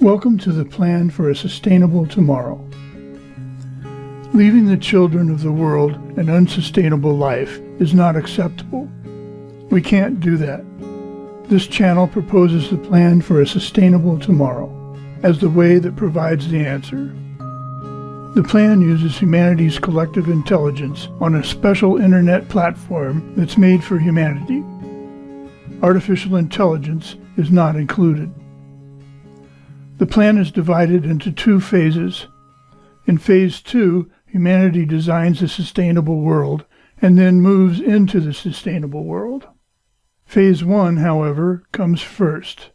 Welcome to the Plan for a Sustainable Tomorrow. Leaving the children of the world an unsustainable life is not acceptable. We can't do that. This channel proposes the Plan for a Sustainable Tomorrow as the way that provides the answer. The plan uses humanity's collective intelligence on a special internet platform that's made for humanity. Artificial intelligence is not included. The plan is divided into two phases. In Phase 2, humanity designs a sustainable world and then moves into the sustainable world. Phase 1, however, comes first.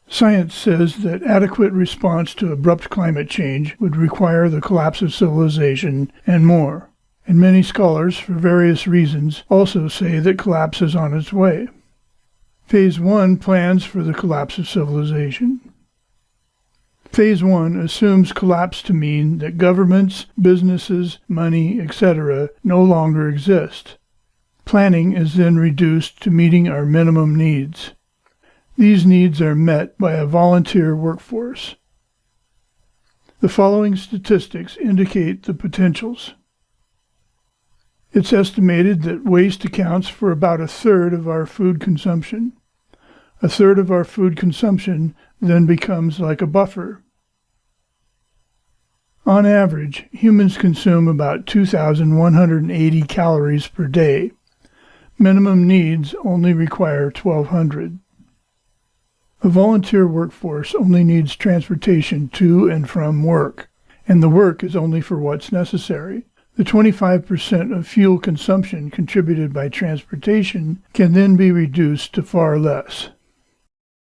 Science says that adequate response to abrupt climate change would require the collapse of civilization and more. And many scholars, for various reasons, also say that collapse is on its way. Phase 1 plans for the collapse of civilization. Phase 1 assumes collapse to mean that governments, businesses, money, etc. no longer exist. Planning is then reduced to meeting our minimum needs. These needs are met by a volunteer workforce. The following statistics indicate the potentials. It's estimated that waste accounts for about a third of our food consumption. A third of our food consumption then becomes like a buffer. On average, humans consume about 2,180 calories per day. Minimum needs only require 1,200. A volunteer workforce only needs transportation to and from work, and the work is only for what's necessary. The 25% of fuel consumption contributed by transportation can then be reduced to far less.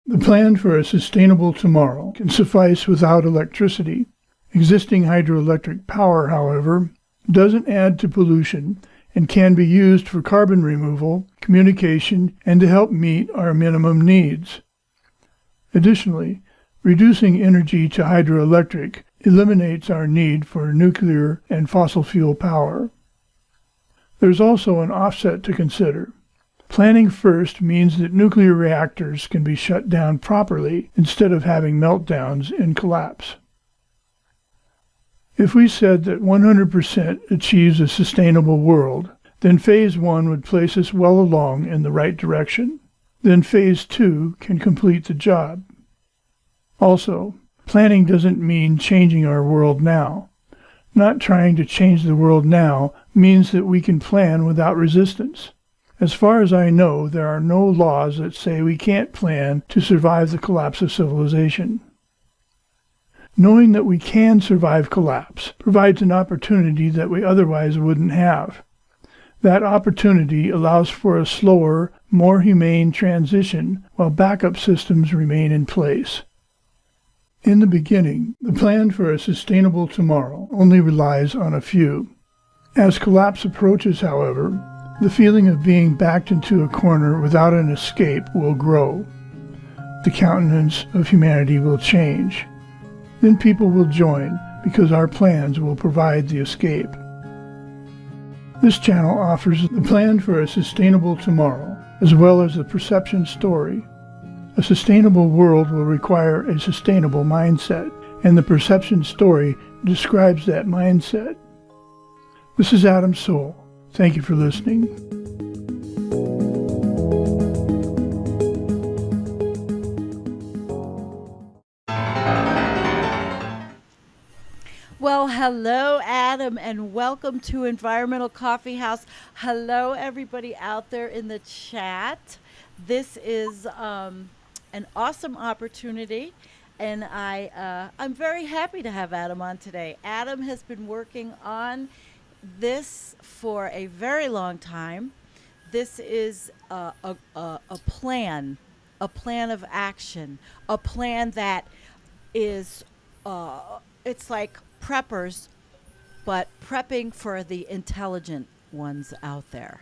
The plan for a sustainable tomorrow can suffice without electricity. Existing hydroelectric power, however, doesn't add to pollution and can be used for carbon removal, communication, and to help meet our minimum needs. Additionally, reducing energy to hydroelectric eliminates our need for nuclear and fossil fuel power. There's also an offset to consider. Planning first means that nuclear reactors can be shut down properly instead of having meltdowns and collapse. If we said that 100% achieves a sustainable world, then Phase 1 would place us well along in the right direction. Then Phase 2 can complete the job. Also, planning doesn't mean changing our world now. Not trying to change the world now means that we can plan without resistance. As far as I know, there are no laws that say we can't plan to survive the collapse of civilization. Knowing that we can survive collapse provides an opportunity that we otherwise wouldn't have. That opportunity allows for a slower, more humane transition while backup systems remain in place. In the beginning, the plan for a sustainable tomorrow only relies on a few. As collapse approaches, however, the feeling of being backed into a corner without an escape will grow. The countenance of humanity will change. Then people will join because our plans will provide the escape. This channel offers the plan for a sustainable tomorrow, as well as the perception story. A sustainable world will require a sustainable mindset, and the perception story describes that mindset. This is Adam Soul. Thank you for listening. Well, hello, Adam, and welcome to Environmental Coffee House. Hello, everybody out there in the chat. This is an awesome opportunity, and I'm very happy to have Adam on today. Adam has been working on this for a very long time. This is a plan of action, a plan that is, it's like preppers, but prepping for the intelligent ones out there.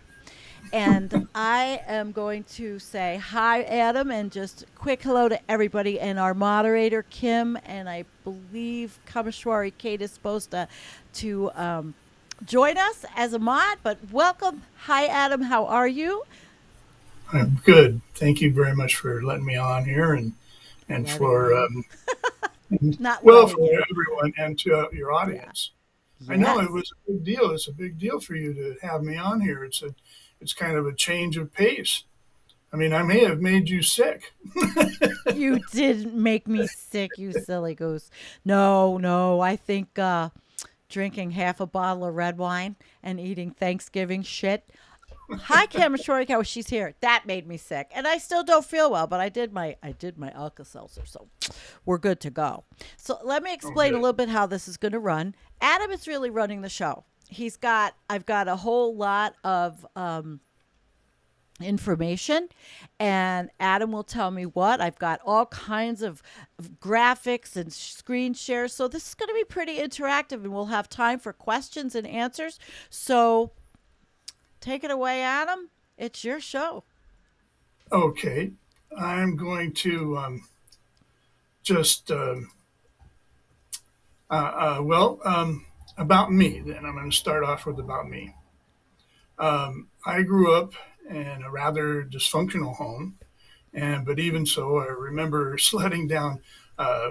And I am going to say hi, Adam, and just quick hello to everybody. And our moderator, Kim, and I believe Kameshwari Kate is supposed to join us as a mod, but welcome. Hi, Adam. How are you? I'm good. Thank you very much for letting me on here, and and Letting for you. Not well, for letting you. everyone and to your Yeah. audience. I know it Yes. was a big deal. It's a big deal for you to have me on here. It's kind of a change of pace. I mean, I may have made you sick. You didn't make me sick, you silly goose. No, no. I think drinking half a bottle of red wine and eating Thanksgiving shit. Hi, Camera Shorty. She's here. That made me sick, and I still don't feel well. But I did my Alka Seltzer, so we're good to go. So let me Oh, explain a good. little bit how this is going to run. Adam is really running the show. I've got a whole lot of information, and Adam will tell me what. I've got all kinds of graphics and screen shares. So this is going to be pretty interactive, and we'll have time for questions and answers. So take it away, Adam. It's your show. Okay, I'm going to just well, about me. Then I'm going to start off with about me. I grew up in a rather dysfunctional home, and but even so, I remember sledding down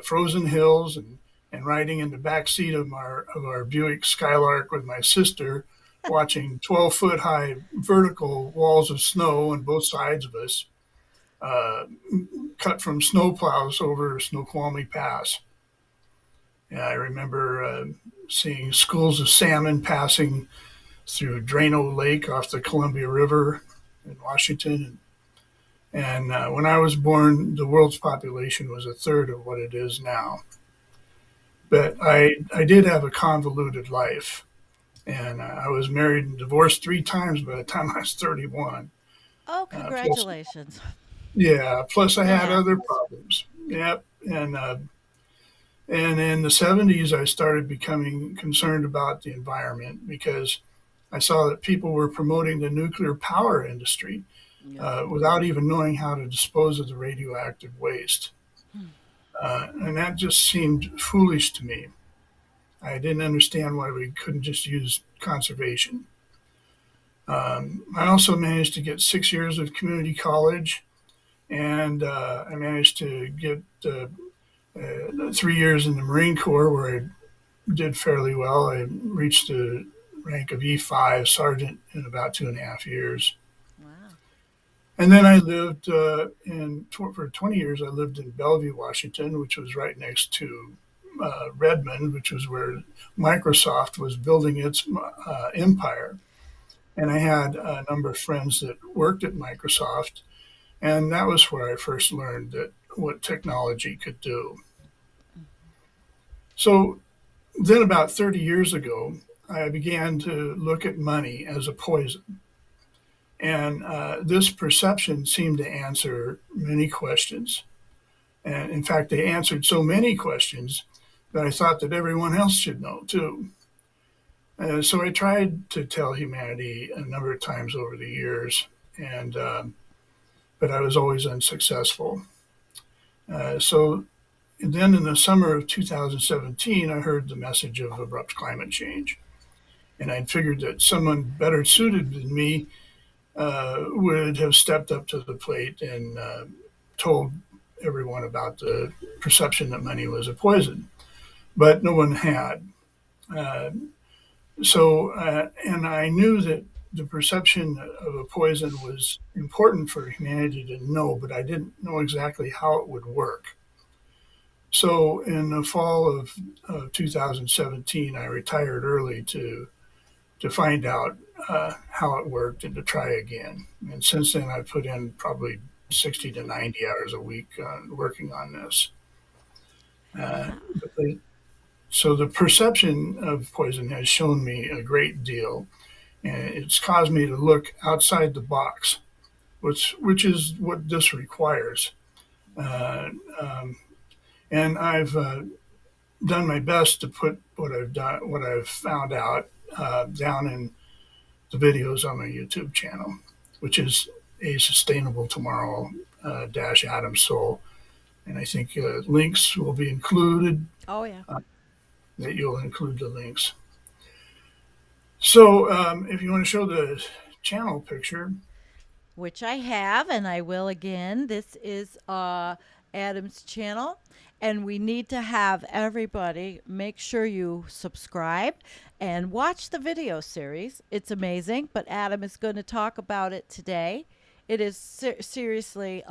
frozen hills and riding in the back seat of our Buick Skylark with my sister, watching 12-foot high vertical walls of snow on both sides of us, uh, cut from snow plows over Snoqualmie Pass. And I remember seeing schools of salmon passing through Drano Lake off the Columbia River in Washington. And when I was born, the world's population was a third of what it is now. But I did have a convoluted life. And I was married and divorced 3 times by the time I was 31. Oh, Plus, congratulations. yeah, plus I It had other happens. problems. Yep. And in the 70s, I started becoming concerned about the environment because I saw that people were promoting the nuclear power industry Yep. without even knowing how to dispose of the radioactive waste. And that just seemed foolish to me. I didn't understand why we couldn't just use conservation. I also managed to get 6 years of community college, and I managed to get 3 years in the Marine Corps where I did fairly well. I reached the rank of E5 sergeant in about 2.5 years. Wow. And then I lived for 20 years. I lived in Bellevue, Washington, which was right next to Redmond, which was where Microsoft was building its empire. And I had a number of friends that worked at Microsoft, and that was where I first learned that what technology could do. So then, about 30 years ago, I began to look at money as a poison. And this perception seemed to answer many questions. And in fact, they answered so many questions that I thought that everyone else should know too. So I tried to tell humanity a number of times over the years, and but I was always unsuccessful. So then, in the summer of 2017, I heard the message of abrupt climate change, and I'd figured that someone better suited than me would have stepped up to the plate and told everyone about the perception that money was a poison, but no one had. Uh, and I knew that the perception of a poison was important for humanity to know, but I didn't know exactly how it would work. So in the fall of 2017, I retired early to find out how it worked and to try again. And since then, I've put in probably 60 to 90 hours a week working on this. Uh, Yeah. so the perception of poison has shown me a great deal, and it's caused me to look outside the box, which is what this requires. Uh, um, and I've done my best to put what I've found out down in the videos on my YouTube channel, which is a sustainable tomorrow dash Adam Soul. And I think links will be included, Oh, yeah. uh, that you'll include the links. So if you want to show the channel picture, Which I have, and I will again. This is Adam's channel. And we need to have everybody make sure you subscribe and watch the video series. It's amazing, but Adam is going to talk about it today. It is seriously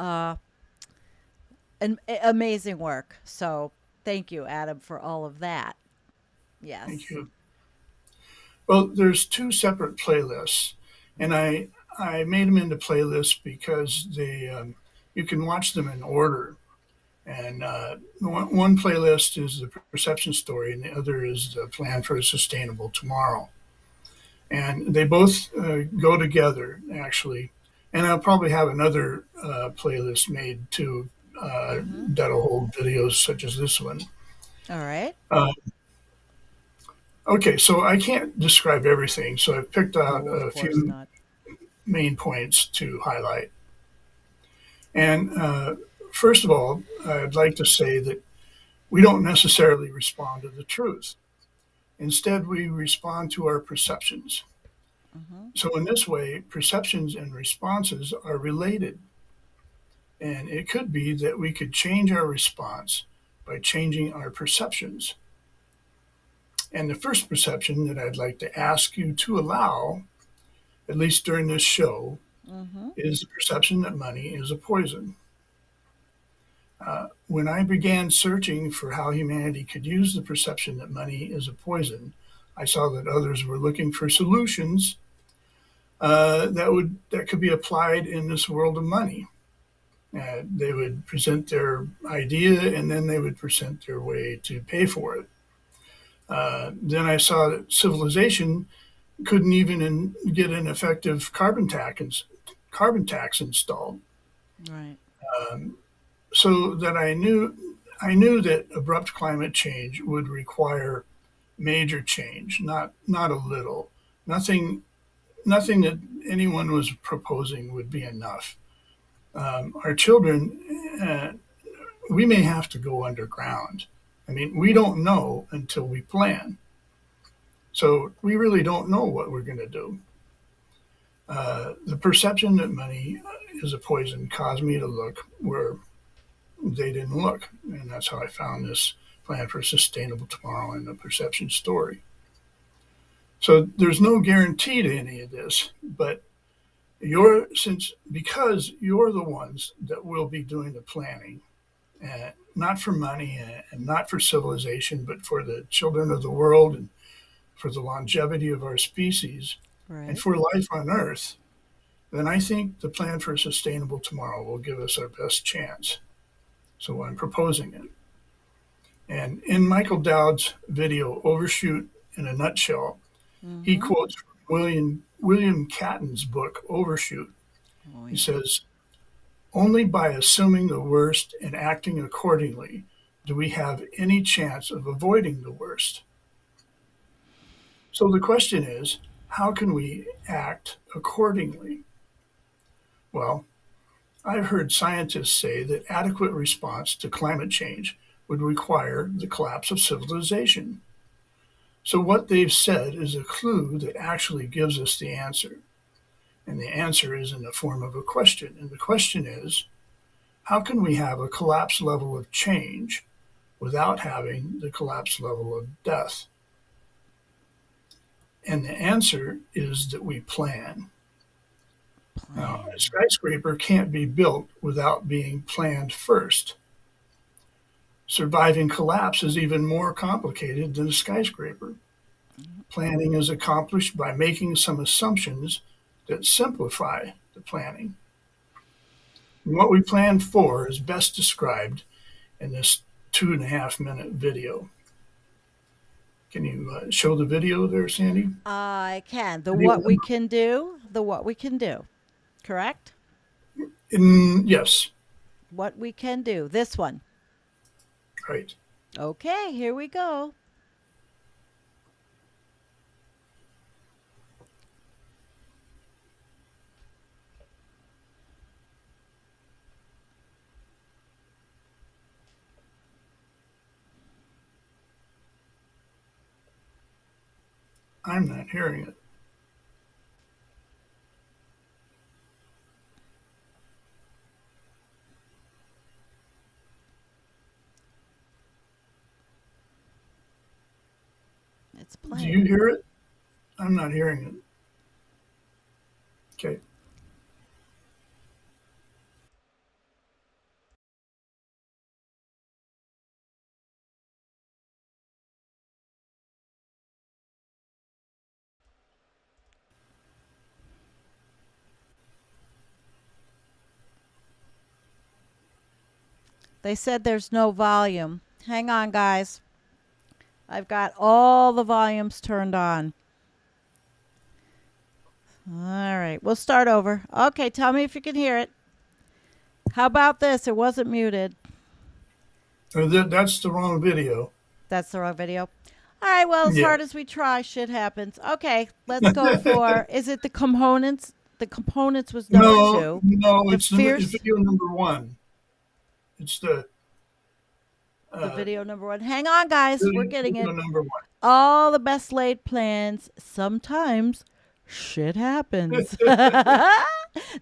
amazing work. So thank you, Adam, for all of that. Thank Yes. you. Well, there's two separate playlists, and I made them into playlists because you can watch them in order. And one playlist is the perception story, and the other is the plan for a sustainable tomorrow. And they both go together, actually. And I'll probably have another playlist made too Mm-hmm. that'll hold videos such as this one. All right. Uh, okay, so I can't describe everything, so I've picked out No, of a course few not. main points to highlight. And first of all, I'd like to say that we don't necessarily respond to the truth. Instead, we respond to our perceptions. Mm-hmm. So, in this way, perceptions and responses are related. And it could be that we could change our response by changing our perceptions. And the first perception that I'd like to ask you to allow, at least during this show, Mm-hmm. is the perception that money is a poison. When I began searching for how humanity could use the perception that money is a poison, I saw that others were looking for solutions that could be applied in this world of money. They would present their idea, and then they would present their way to pay for it. Then I saw that civilization couldn't even get an effective carbon tax installed. Right. Um, so that I knew that abrupt climate change would require major change, not a little. Nothing that anyone was proposing would be enough. Our children, we may have to go underground. I mean, we don't know until we plan. So we really don't know what we're going to do. The perception that money is a poison caused me to look where they didn't look. And that's how I found this plan for a sustainable tomorrow in the perception story. So there's no guarantee to any of this, but because you're the ones that will be doing the planning, not for money and not for civilization, but for the children of the world and for the longevity of our species and Right. for life on Earth, then I think the plan for a sustainable tomorrow will give us our best chance. So I'm proposing it. And in Michael Dowd's video, Overshoot in a Nutshell, he Mm-hmm. quotes from William Catton's book, Overshoot. Oh He yeah. says, only by assuming the worst and acting accordingly do we have any chance of avoiding the worst. So the question is, how can we act accordingly? Well, I've heard scientists say that adequate response to climate change would require the collapse of civilization. So what they've said is a clue that actually gives us the answer. And the answer is in the form of a question. And the question is, how can we have a collapse level of change without having the collapse level of death? And the answer is that we plan. Now, a Plan. skyscraper can't be built without being planned first. Surviving collapse is even more complicated than a skyscraper. Planning is accomplished by making some assumptions that simplify the planning. And what we plan for is best described in this 2.5 minute video. Can you show the video there, Sandy? I can. The Video what we number. can do. The what we can do. Correct? Yes, What we can do. This one. right. Okay, here we go. I'm not hearing it. It's Do you playing. hear it? I'm not hearing it. Okay. They said there's no volume. Hang on, guys. I've got all the volumes turned on. All right, we'll start over. Okay, tell me if you can hear it. How about this? It wasn't muted. That's the wrong video. That's the wrong video. All right, well, as Yeah. hard as we try, shit happens. Okay, let's go for, is it the components? The components was number No, 2. no, The it's fierce, video number 1. It's the uh, video number 1. Hang on, guys. We're getting video it. number 1. All the best laid plans. Sometimes shit happens.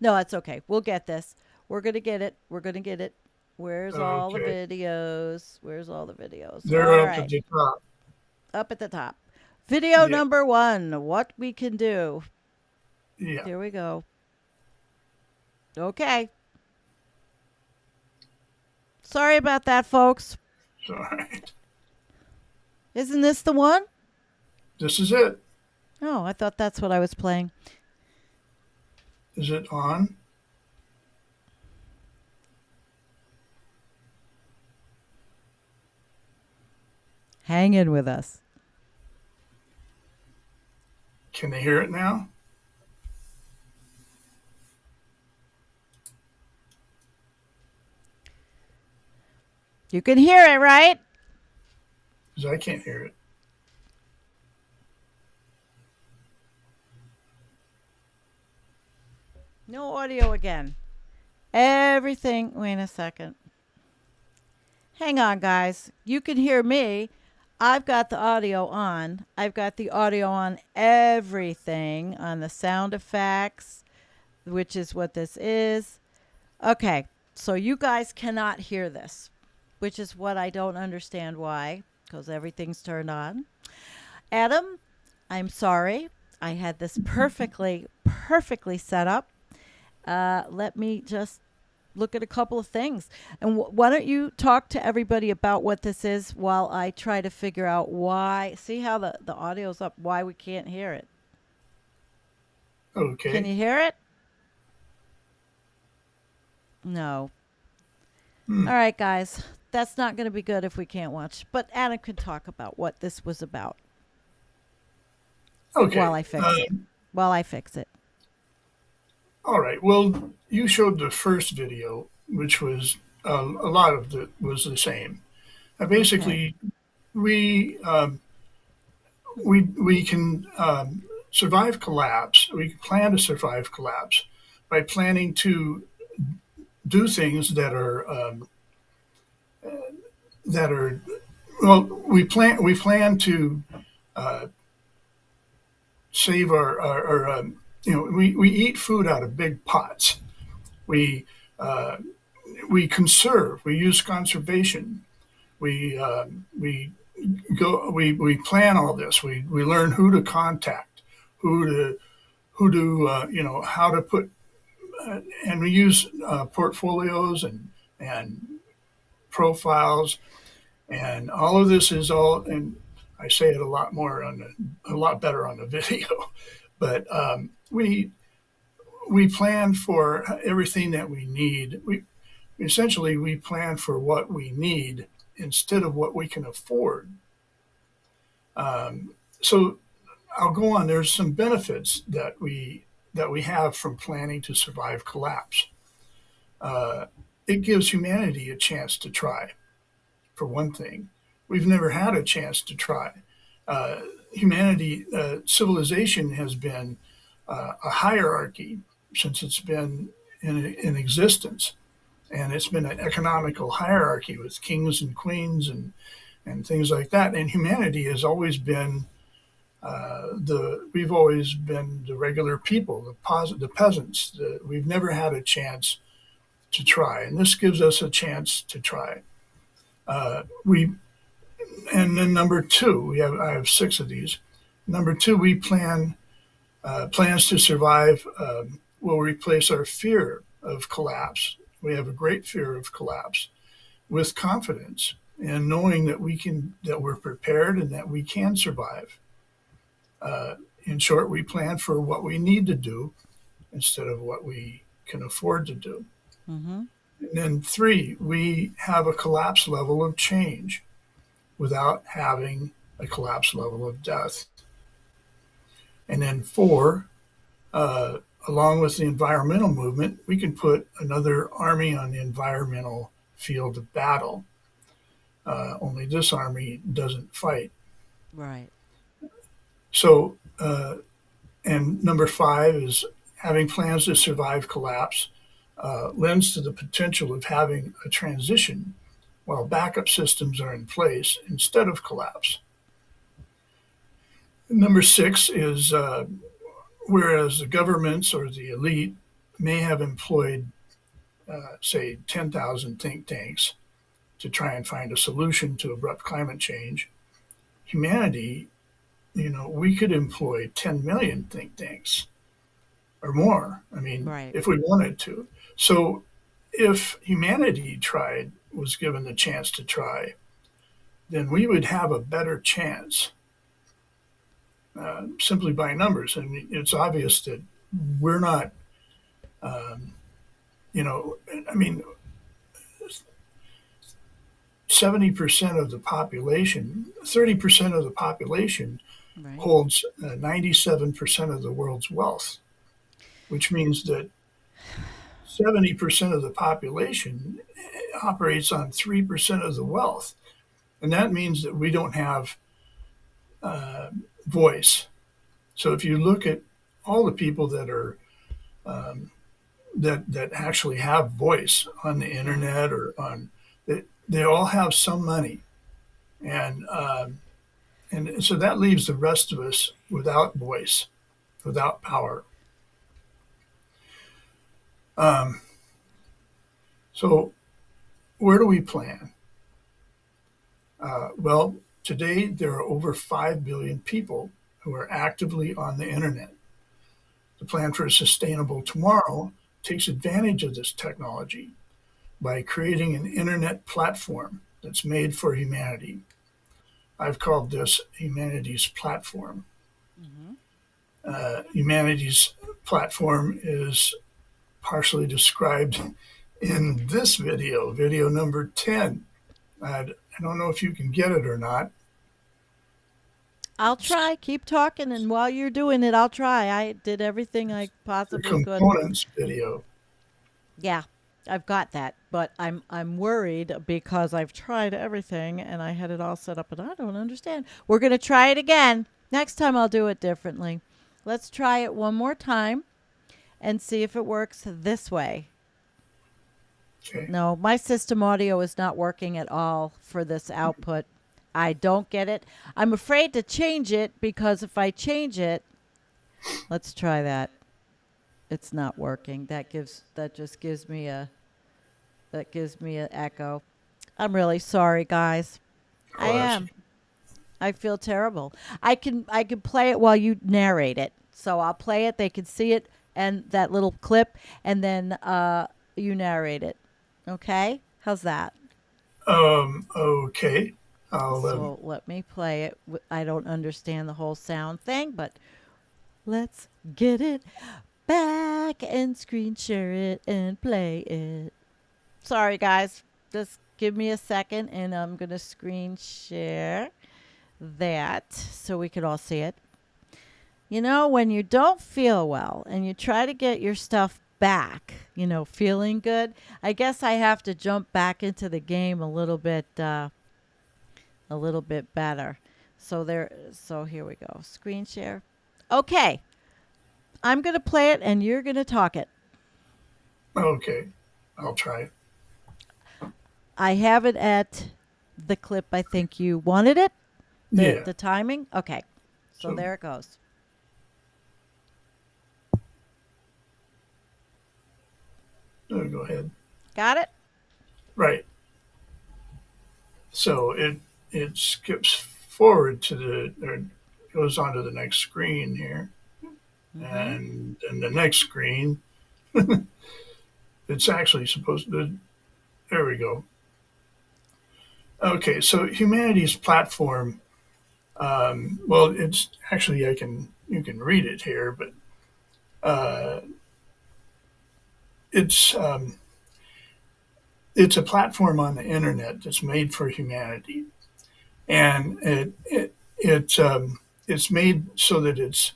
No, it's okay. We'll get this. We're going to get it. We're going to get it. Where's all the Okay. videos? Where's all the videos? They're All up at right. the top. Up at the top. Video Yeah. number 1. What we can do. Yeah. Here we go. Okay. Sorry about that, folks. All right. Isn't this the one? This is it. Oh, I thought that's what I was playing. Is it on? Hang in with us. Can they hear it now? You can hear it, right? Because I can't hear it. No audio again. Everything. Wait a second. Hang on, guys. You can hear me. I've got the audio on. I've got the audio on everything, on the sound effects, which is what this is. Okay, so you guys cannot hear this, which is what I don't understand why, because everything's turned on. Adam, I'm sorry. I had this perfectly set up. Let me just look at a couple of things. And why don't you talk to everybody about what this is while I try to figure out why. See how the audio's up, why we can't hear it. Okay. Can you hear it? No. All right, guys. That's not going to be good if we can't watch. But Adam can talk about what this was about Okay. while I fix it. While I fix it. All right. Well, you showed the first video, which was a lot of it was the same. Basically, we can survive collapse. We can plan to survive collapse by planning to do things that are well. We plan to save our we eat food out of big pots. We uh, we conserve. We use conservation. We we plan all this. We learn who to contact, who to how to put, and we use portfolios and profiles, and all of this is all. And I say it a lot better on the video, but we plan for everything that we need. We plan for what we need instead of what we can afford. So I'll go on. There's some benefits that we have from planning to survive collapse. It gives humanity a chance to try. For one thing, we've never had a chance to try. Civilization has been a hierarchy since it's been in existence. And it's been an economical hierarchy with kings and queens and things like that. And humanity has always been we've always been the regular people, the peasants. We've never had a chance to try, and this gives us a chance to try. We And then number two, I have six of these. Number two, we plans to survive will replace our fear of collapse. We have a great fear of collapse with confidence and knowing that we're prepared and that we can survive. Uh, in short, we plan for what we need to do instead of what we can afford to do. Mm-hmm. And then three, we have a collapse level of change without having a collapse level of death. And then four, uh, along with the environmental movement, we can put another army on the environmental field of battle. Only this army doesn't fight. Right. So, and number five is having plans to survive collapse lends to the potential of having a transition while backup systems are in place instead of collapse. Number six is whereas the governments or the elite may have employed, say, 10,000 think tanks to try and find a solution to abrupt climate change, humanity, we could employ 10 million think tanks or more. I mean, Right. if we wanted to. So if humanity was given the chance to try, then we would have a better chance simply by numbers. And it's obvious that we're not, um, you know, I mean, 70% of the population, 30% of the population Right. holds 97% of the world's wealth, which means that 70% of the population operates on 3% of the wealth. And that means that we don't have uh, voice. So if you look at all the people that are um, that actually have voice on the Right. internet or they all have some money, and and so that leaves the rest of us without voice, without power. Um, so where do we plan? Well, today there are over 5 billion people who are actively on the internet. The plan for a sustainable tomorrow takes advantage of this technology by creating an internet platform that's made for humanity. I've called this humanity's platform. Mm-hmm. Humanity's platform is partially described in this video, video number 10. I don't know if you can get it or not. I'll It's try. Keep talking, and while you're doing it, I'll try. I did everything I the possibly could. components video. Yeah, I've got that, but I'm worried because I've tried everything and I had it all set up and I don't understand. We're going to try it again. Next time I'll do it differently. Let's try it one more time and see if it works this way. Okay. No, my system audio is not working at all for this output. I don't get it. I'm afraid to change it because if I change it, let's try that. It's not working. That just gives me an echo. I'm really sorry, guys. I Oh, that's am. I feel terrible. I can play it while you narrate it. So I'll play it. They can see it and that little clip, and then you narrate it. Okay? How's that? okay. I'll So let me play it. I don't understand the whole sound thing, but let's get it back and screen share it and play it. Sorry, guys. Just give me a second, and I'm going to screen share that so we could all see it. You know, when you don't feel well and you try to get your stuff back, feeling good, I guess I have to jump back into the game a little bit better. So here we go. Screen share. Okay. I'm going to play it and you're going to talk it. okay. I'll try. I have it at the clip I think you wanted it. The Yeah. the timing? Okay. So So there it goes. go ahead. Got it? Right. So it skips forward to or goes on to the next screen here, Mm-hmm. and then the next screen, it's actually supposed to. There we go. Okay, so humanity's platform. Well, it's actually I can you can read it here, but uh, it's um, it's a platform on the internet that's made for humanity, and it's made so that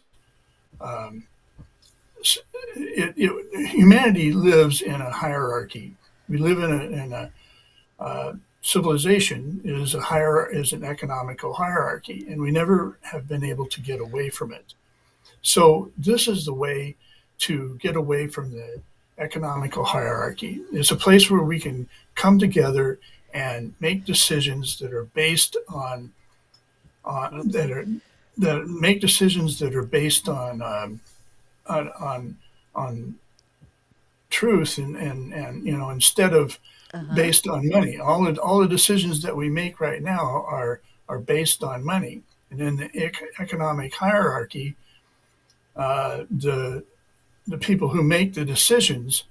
um, humanity lives in a hierarchy. We live in a civilization is an economical hierarchy, and we never have been able to get away from it. So this is the way to get away from the economical hierarchy. It's a place where we can come together and make decisions that are based on Oops. that make decisions that are based on on on truth and instead of Uh-huh. based on money. All the decisions that we make right now are based on money. And in the economic hierarchy, the people who make the decisions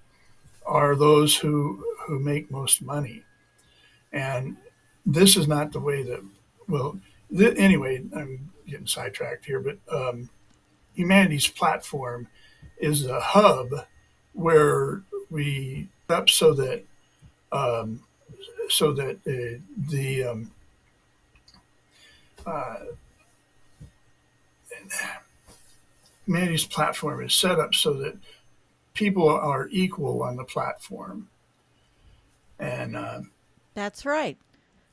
are those who make most money. And this is not the way that well. Anyway, I'm getting sidetracked here, but humanity's platform is a hub where we up um, so that the uh, humanity's platform is set up so that people are equal on the platform, and That's right.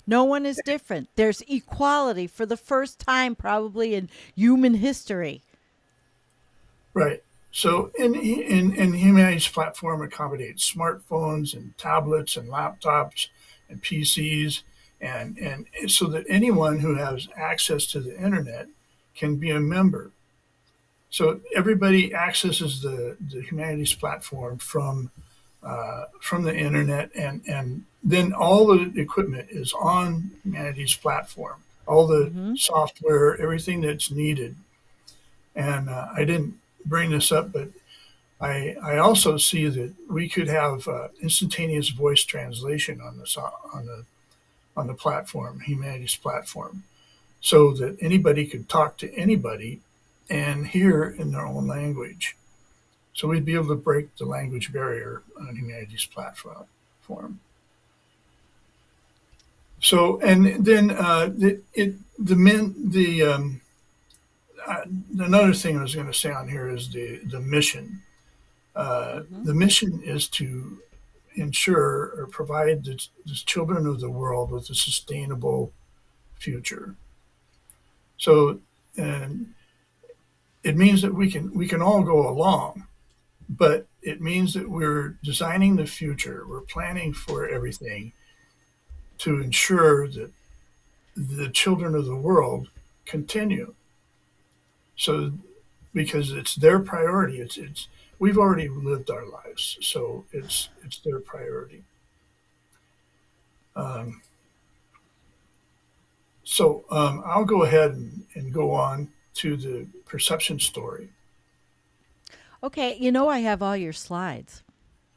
No one is different. There's equality for the first time, probably in human history. right. So in humanity's platform accommodates smartphones and tablets and laptops and PCs and so that anyone who has access to the internet can be a member. So everybody accesses the humanities platform from the internet, and then all the equipment is on humanities platform, all the Mm-hmm. software, everything that's needed. And I didn't bring this up, but I also see that we could have instantaneous voice translation on the platform, humanities platform, so that anybody could talk to anybody and hear in their own language. So we'd be able to break the language barrier on humanities platform. So and then the men another thing I was going to say on here is the mission. Mm-hmm. The mission is to ensure or provide the children of the world with a sustainable future. So and it means that we can all go along, but it means that we're designing the future. We're planning for everything to ensure that the children of the world continue. So because it's their priority, it's we've already lived our lives, so it's their priority. Um, I'll go ahead and go on to the perception story. Okay, I have all your slides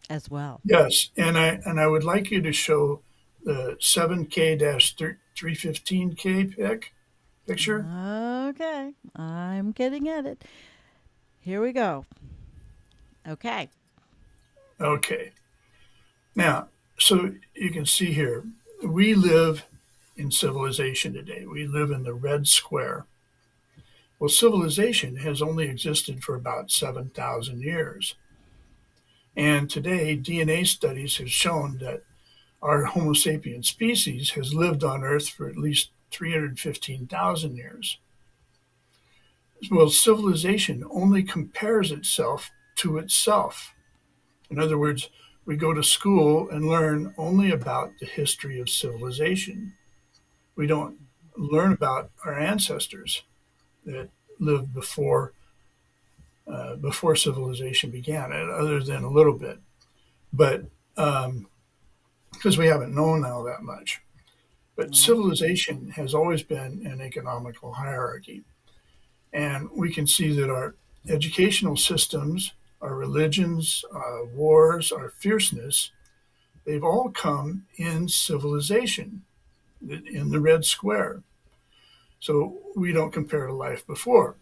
as well. Yes, and I would like you to show the 7K-315K picture. Okay, I'm getting at it. Here we go. Okay. Okay. Now, so you can see here, we live in civilization today. We live in the red square. Well, civilization has only existed for about 7,000 years. And today, DNA studies have shown that our Homo sapien species has lived on Earth for at least 315,000 years. Well, civilization only compares itself to itself. In other words, we go to school and learn only about the history of civilization. We don't learn about our ancestors that lived before civilization began, other than a little bit, but because we haven't known now that much. But Right. civilization has always been an economical hierarchy. And we can see that our educational systems, our religions, wars, our fierceness, they've all come in civilization, in the red square. So we don't compare to life before.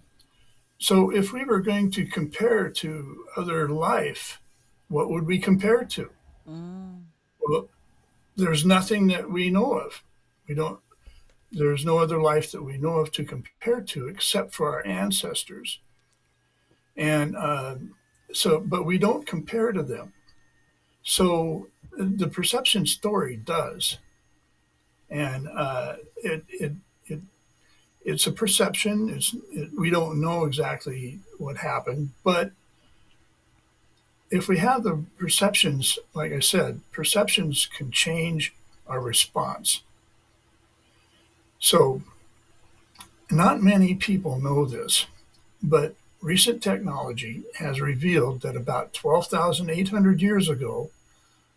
So if we were going to compare to other life, what would we compare to? Mm. Well, there's nothing that we know of. We don't. There's no other life that we know of to compare to except for our ancestors. And but we don't compare to them. So the perception story does, and it it's a perception. We don't know exactly what happened, but if we have the perceptions, like I said, perceptions can change our response. So not many people know this, but recent technology has revealed that about 12,800 years ago,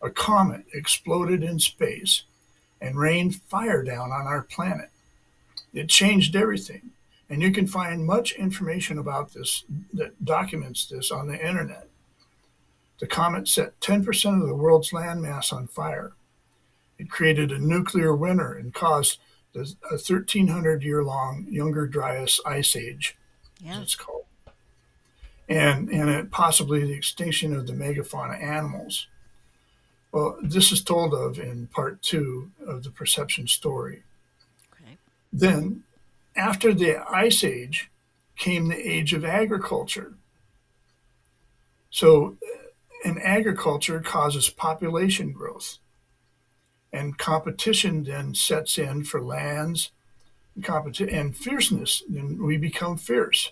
a comet exploded in space and rained fire down on our planet. It changed everything. And you can find much information about this that documents this on the internet. The comet set 10% of the world's landmass on fire. It created a nuclear winter and caused a 1,300 year long Younger Dryas Ice Age, as Yeah. it's called, and it possibly the extinction of the megafauna animals. Well, this is told of in part two of the perception story. Okay. Then, after the Ice Age, came the age of agriculture. So, and agriculture causes population growth, and competition then sets in for lands, and fierceness. Then we become fierce.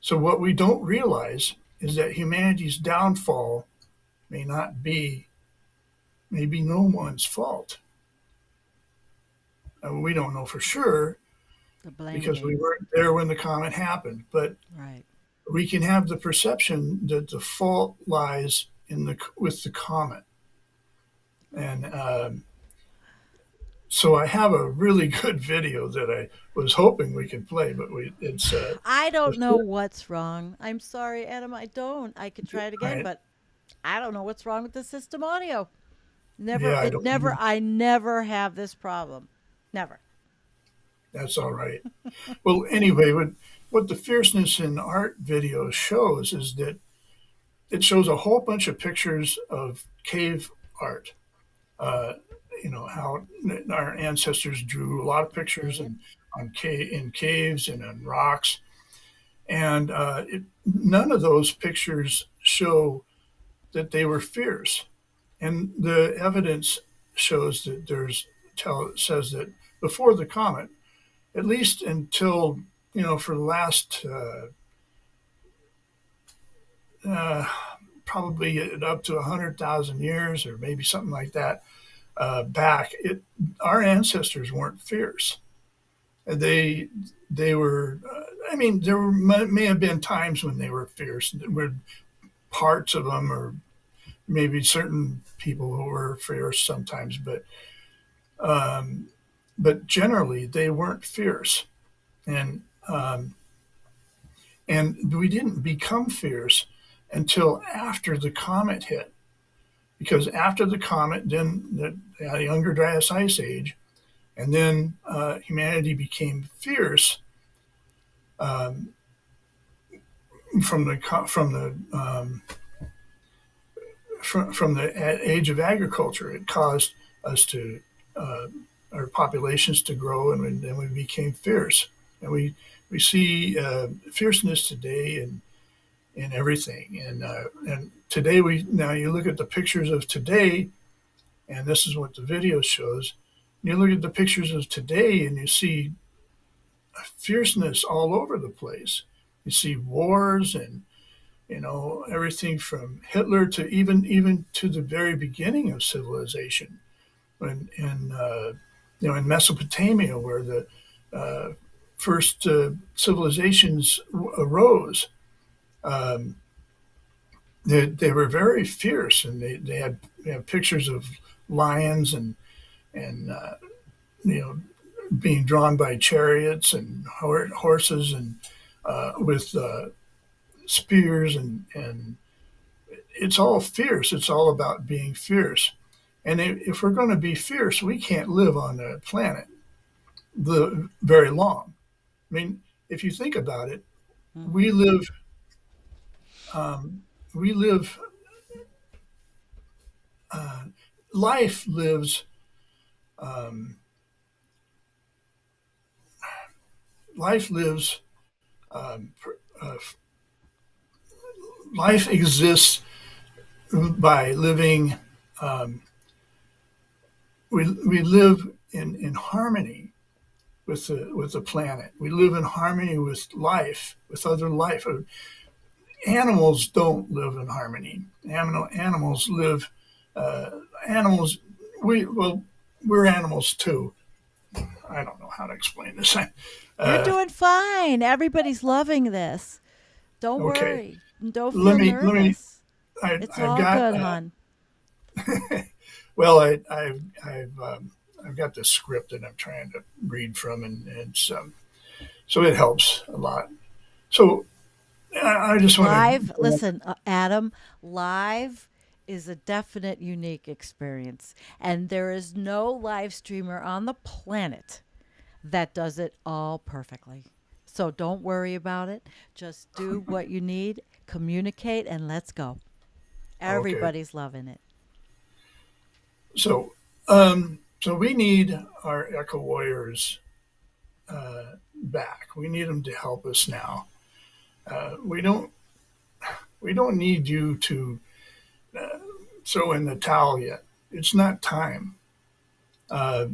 So, what we don't realize is that humanity's downfall may not be, maybe no one's fault. And we don't know for sure The blame because we game. weren't there when the comet happened. But Right. we can have the perception that the fault lies in with the comet. And so I have a really good video that I was hoping we could play, but it's I the don't know first, what's wrong. I'm sorry, Adam. I don't. I could try it again, I, but I don't know what's wrong with the system audio. Never, yeah, I it don't never, know. I never have this problem. Never. That's all right. Well, anyway, what the fierceness in art video shows is that it shows a whole bunch of pictures of cave art. Uh, how our ancestors drew a lot of pictures Right. and in caves and in rocks, and none of those pictures show that they were fierce. And the evidence shows that says that before the comet, at least until for the last uh, probably up to 100,000 years or maybe something like that back, our ancestors weren't fierce. They they were. I mean, there may have been times when they were fierce. There were parts of them, or maybe certain people who were fierce sometimes, um, but generally they weren't fierce. And and we didn't become fierce until after the comet hit, because after the comet, then the Younger Dryas Ice Age, and then humanity became fierce um, from the age of agriculture. It caused us to uh, our populations to grow, and then we became fierce. And we see fierceness today in everything. And today now you look at the pictures of today, and this is what the video shows. You look at the pictures of today, and you see fierceness all over the place. You see wars and everything from Hitler to even to the very beginning of civilization, in Mesopotamia, where the uh, first civilizations arose. Um, they were very fierce, and they had pictures of lions and you know, being drawn by chariots and horses and with spears and it's all fierce. It's all about being fierce. And if we're going to be fierce, we can't live on the planet very long. I mean, if you think about it, we Mm-hmm. live um, we live uh, life lives um, life lives um, uh, life exists by living. Um, we live in harmony with the planet. We live in harmony with life, with other life. Animals don't live in harmony. Animals live. Uh, animals. Well, we're animals too. I don't know how to explain this. You're Uh, doing fine. Everybody's loving this. Don't okay, worry. Don't let feel me. nervous. It's I've all got. good, hon. Well, I've got the script that I'm trying to read from, and it's so it helps a lot. So I just want Live, to. listen, Adam, live is a definite unique experience. And there is no live streamer on the planet that does it all perfectly. So don't worry about it. Just do what you need, communicate, and let's go. Okay, Everybody's loving it. so so we need our echo warriors back. We need them to help us now. We don't need you to throw in the towel yet. It's not time. Uh,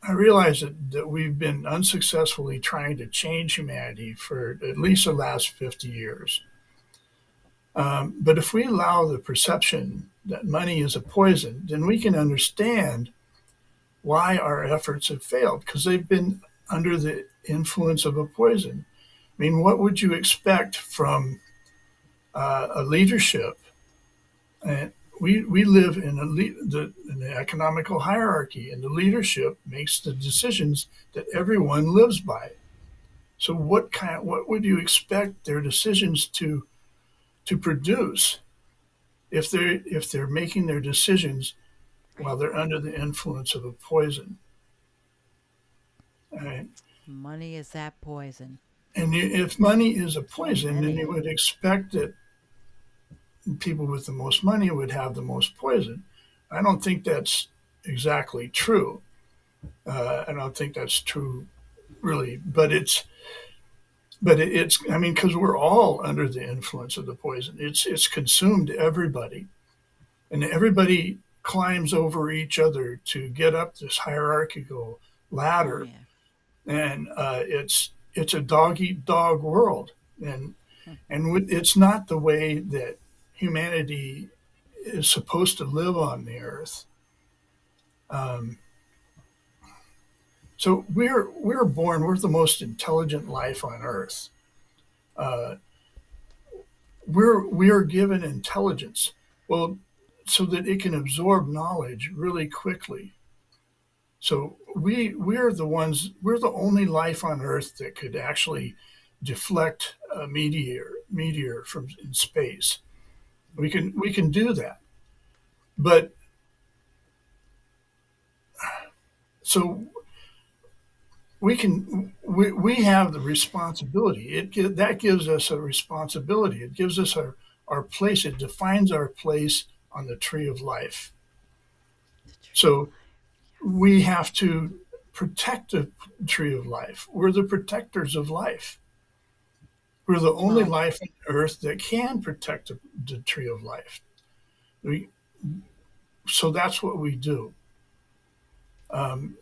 I realize that we've been unsuccessfully trying to change humanity for at least the last 50 years. But if we allow the perception that money is a poison, then we can understand why our efforts have failed because they've been under the influence of a poison. I mean, what would you expect from a leadership? And we live in in the economical hierarchy, and the leadership makes the decisions that everyone lives by. So, what would you expect their decisions to produce if they're making their decisions while Right. they're under the influence of a poison? Right? Money is that poison And if money is a for poison, then you many. would expect that people with the most money would have the most poison. I don't think that's exactly true. I don't think that's true really, it's I mean because we're all under the influence of the poison. It's consumed everybody, and everybody climbs over each other to get up this hierarchical Oh, ladder, yeah. and it's a dog eat dog world, and Hmm. it's not the way that humanity is supposed to live on the earth. Um, so we're born. We're the most intelligent life on earth. Uh, we are given intelligence, well, so that it can absorb knowledge really quickly. So we're the ones. We're the only life on Earth that could actually deflect a meteor from in space. We can do that, but so we have the responsibility. That gives us a responsibility. It gives us our place. It defines our place on the tree of life. The tree of So life. Yes. we have to protect the tree of life. We're the protectors of life. We're the only Well, life on earth that can protect the tree of life. We, so that's what we do. Um,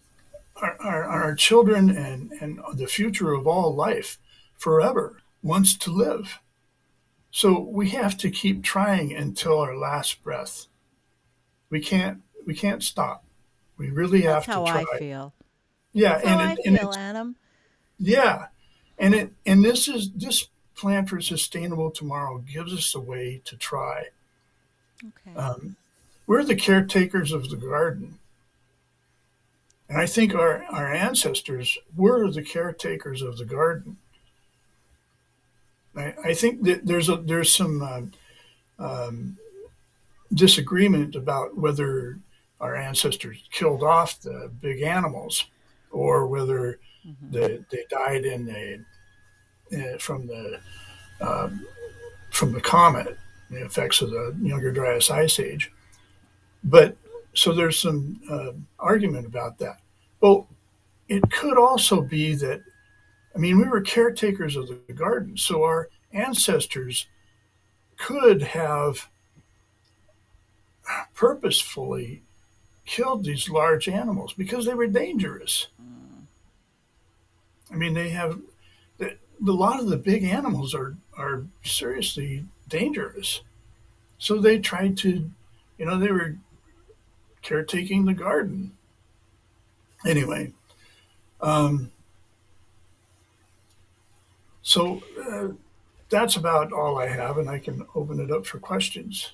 our children and the future of all life forever wants to live. So we have to keep trying until our last breath. We can't stop. We really that's have to how try. I feel. Yeah, That's how I feel, Adam. yeah, this plan for a sustainable tomorrow gives us a way to try. Okay. Um, we're the caretakers of the garden, And I think our ancestors were the caretakers of the garden. I think that there's some disagreement about whether our ancestors killed off the big animals or whether Hmm. they died from the um, from the comet, the effects of the Younger Dryas Ice Age. But so there's some argument about that. Well, it could also be that, I mean, we were caretakers of the garden, so our ancestors could have purposefully killed these large animals because they were dangerous. Mm. I mean, they have a lot of the big animals are seriously dangerous. So they tried to, they were caretaking the garden. Anyway, um, so that's about all I have, and I can open it up for questions.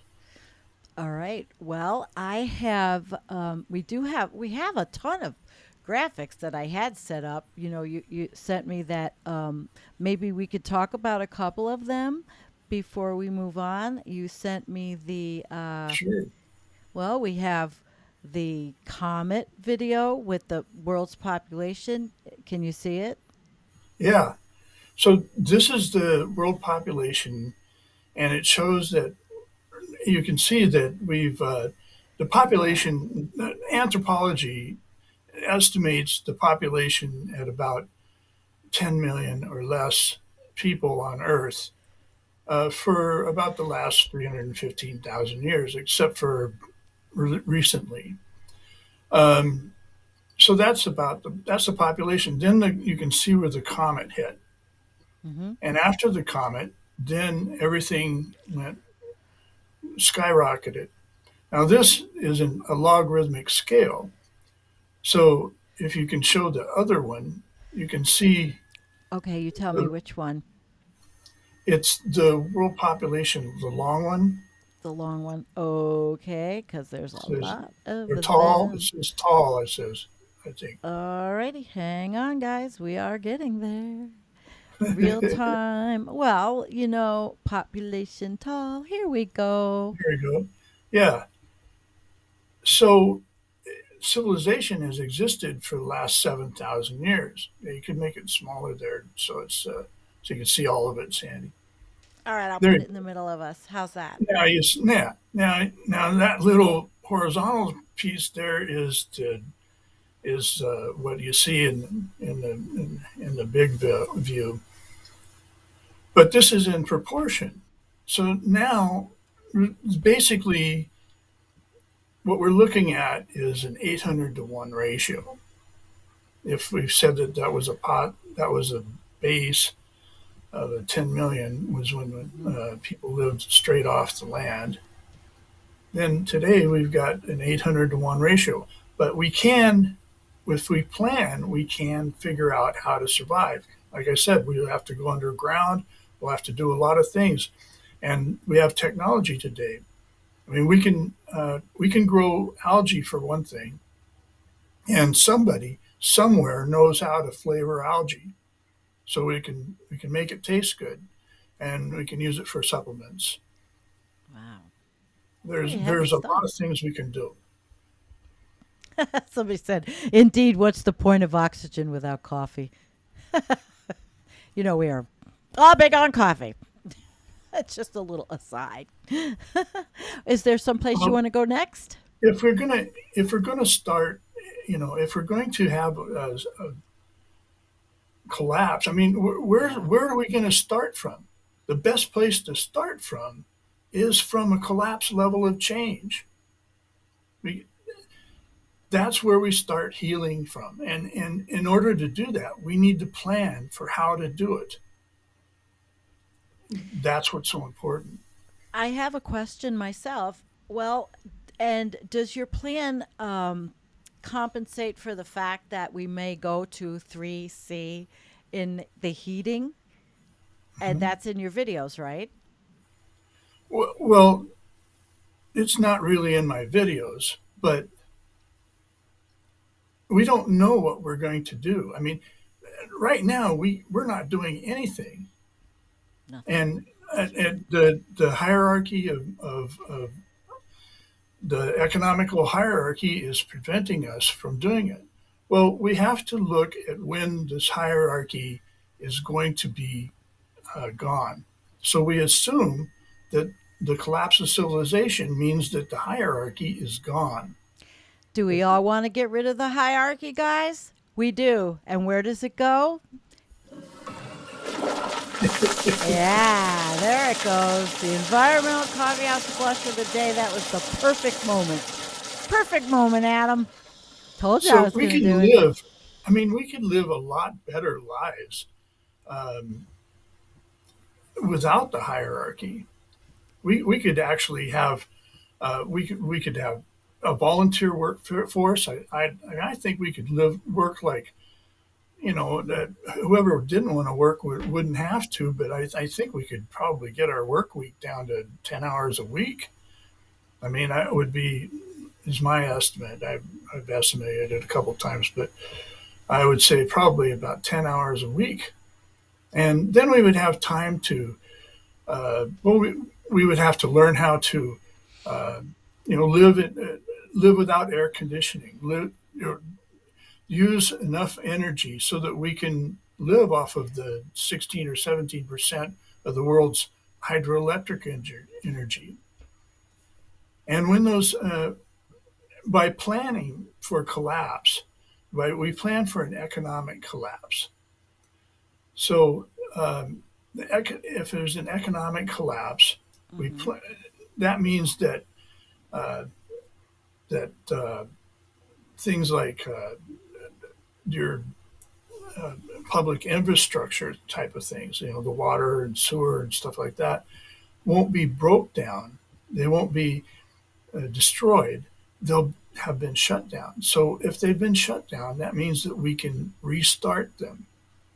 All right. Well, I have, we have a ton of graphics that I had set up. You sent me that. Maybe we could talk about a couple of them before we move on. You sent me Sure. well, we have the comet video with the world's population. Can you see it? Yeah. So this is the world population, and it shows that you can see that the Wow. population, anthropology estimates the population at about 10 million or less people on Earth for about the last 315,000 years, except for recently. Um, so that's the population. Then you can see where the comet hit, Mm-hmm. and after the comet, then everything went skyrocketed. Now this is in a logarithmic scale, so if you can show the other one, you can see Okay, you tell me the, which one. it's the world population, the long one. The long one. Okay, because there's It a says lot of they're tall. It them. says tall. It says, I think. Alrighty, hang on, guys. We are getting there. Real time. Well, population tall. Here we go. There you go. Yeah. So civilization has existed for the last 7,000 years. Yeah, you can make it smaller there, so so you can see all of it, Sandy. All right, I'll There. put it in the middle of us. How's that? Now that little horizontal piece there is what you see in the big view, but this is in proportion. So now, basically, what we're looking at is an 800 to 1 ratio. If we said that that was a base of the 10 million was when Hmm. people lived straight off the land, then today we've got an 800 to 1 ratio. But if we plan, we can figure out how to survive. Like I said, we'll have to go underground. We'll have to do a lot of things. And we have technology today. I mean, we can grow algae for one thing, and somebody somewhere knows how to flavor algae, so we can make it taste good, and we can use it for supplements. Wow. Pretty heavy There's a lot stuff. of things we can do. Somebody said, indeed, what's the point of oxygen without coffee? We are all big on coffee. That's just a little aside. Is there some place you Um, want to go next? if we're gonna if we're gonna start, if we're going to have a collapse, I mean, Yeah. where are we going to start from? The best place to start from is from a collapse level of change. We, that's where we start healing from. And in order to do that, we need to plan for how to do it. That's what's so important. I have a question myself. Well, and does your plan compensate for the fact that we may go to 3C in the heating? And Mhm. that's in your videos, right? Well, it's not really in my videos, but we don't know what we're going to do. I mean, right now we're not doing anything, Nothing. and the hierarchy of the economical hierarchy is preventing us from doing it. Well, we have to look at when this hierarchy is going to be gone. So we assume that the collapse of civilization means that the hierarchy is gone. Do we all want to get rid of the hierarchy, guys? We do. And where does it go? Yeah, there it goes. The environmental coffee house flush of the day. That was the perfect moment. Perfect moment, Adam. Told you I So was we going to can do it. live, I mean, we could live a lot better lives um, without the hierarchy. We could actually have we could have a volunteer workforce. I think we could work like, that whoever didn't want to work wouldn't have to. But I think we could probably get our work week down to 10 hours a week. I mean, that would be is my estimate. I've estimated it a couple of times, but I would say probably about 10 hours a week, and then we would have time to well, we would have to learn how to, uh, live without air conditioning, use enough energy so that we can live off of the 16 or 17% of the world's hydroelectric energy. And when those, by planning for collapse, we plan for an economic collapse. So if there's an economic collapse, we Hmm. pl- that means that uh, that things like your uh, public infrastructure type of things, the water and sewer and stuff like that, won't be broke down. They won't be destroyed. They'll have been shut down. So if they've been shut down, that means that we can restart them,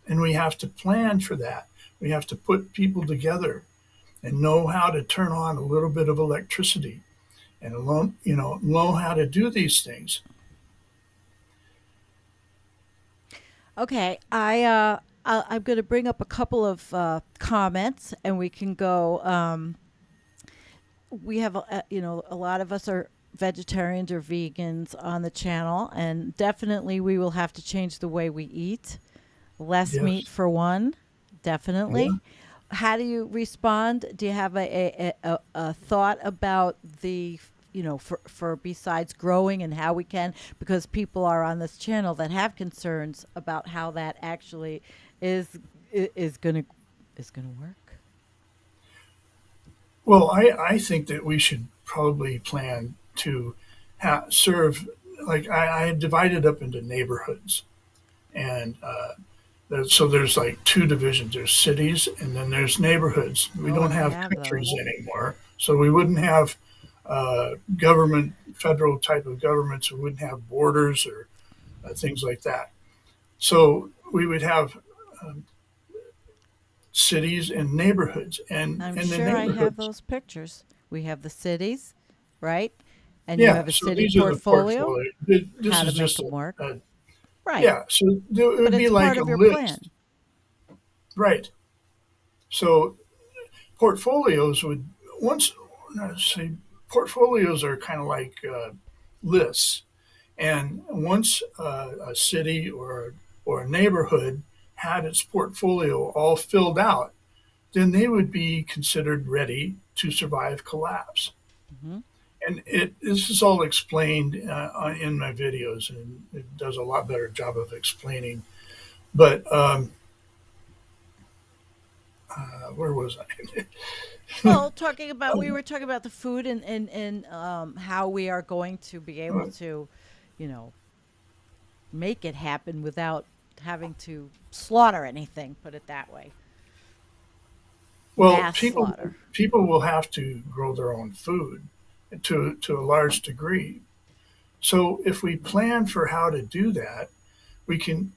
and we have to plan for that. We have to put people together and know how to turn on a little bit of electricity and know how to do these things. Okay, I'm going to bring up a couple of comments, and we can go. We have a lot of us are vegetarians or vegans on the channel, and definitely we will have to change the way we eat. Less meat Yes. for one, Yeah. definitely. How do you respond? Do you have a thought about the for besides growing and how we can, because people are on this channel that have concerns about how that actually is is gonna is gonna work. Well, I think that we should probably plan to serve, like I divided up into neighborhoods. And so there's like two divisions. There's cities and then there's neighborhoods. We Oh, don't and I have have countries those. anymore. So we wouldn't have government, federal type of governments. We wouldn't have borders or things like that. So we would have um, cities and neighborhoods, and I'm in the sure I have neighborhoods, those pictures. We have the cities, right? And you yeah. have a So city these are the portfolio, portfolio. This how to is make just them work. a Right. yeah. So it But would be it's like part a of your plan. list, right? So portfolios would once say portfolios are kind of like lists, and once a city or a neighborhood had its portfolio all filled out, then they would be considered ready to survive collapse. Hmm. And this is all explained in my videos, and it does a lot better job of explaining. But where was I? Well, talking about we were talking about the food and how we are going to be able to, you know, make it happen without having to slaughter anything, put it that way. Well, Mass slaughter. people will have to grow their own food to a large degree. So if we plan for how to do that, we can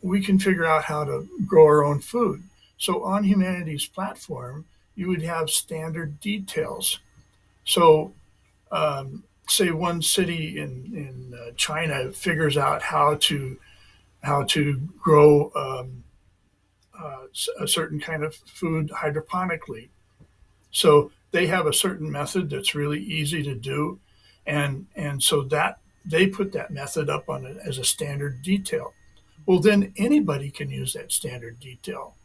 we can figure out how to grow our own food. So on humanity's platform, you would have standard details. So say one city in China figures out how to grow a certain kind of food hydroponically. So they have a certain method that's really easy to do, and so that they put that method up on it as a standard detail. Well, then anybody can use that standard detail.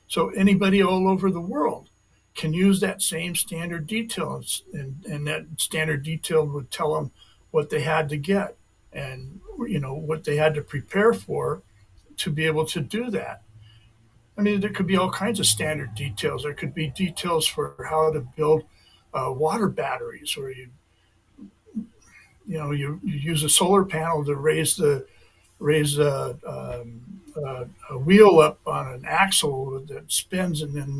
So anybody all over the world can use that same standard detail, and that standard detail would tell them what they had to get and what they had to prepare for to be able to do that. I mean, there could be all kinds of standard details. There could be details for how to build water batteries, or you use a solar panel to raise a wheel up on an axle that spins and then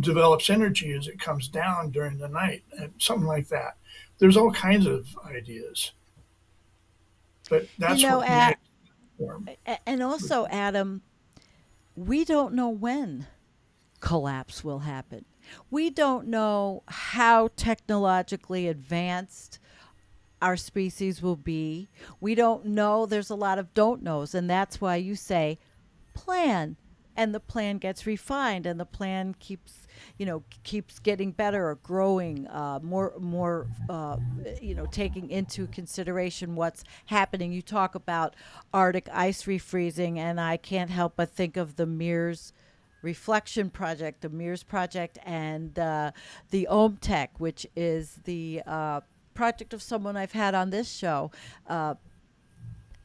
develops energy as it comes down during the night, and something like that. There's all kinds of ideas, but You that's know, what humanity form. and also, Adam, we don't know when collapse will happen. We don't know how technologically advanced our species will be. We don't know. There's a lot of don't knows. And that's why you say plan. And the plan gets refined and the plan keeps getting better or growing, taking into consideration what's happening. You talk about Arctic ice refreezing, and I can't help but think of the Mears Reflection Project, the Mears Project, and the OMTech, which is the project of someone I've had on this show,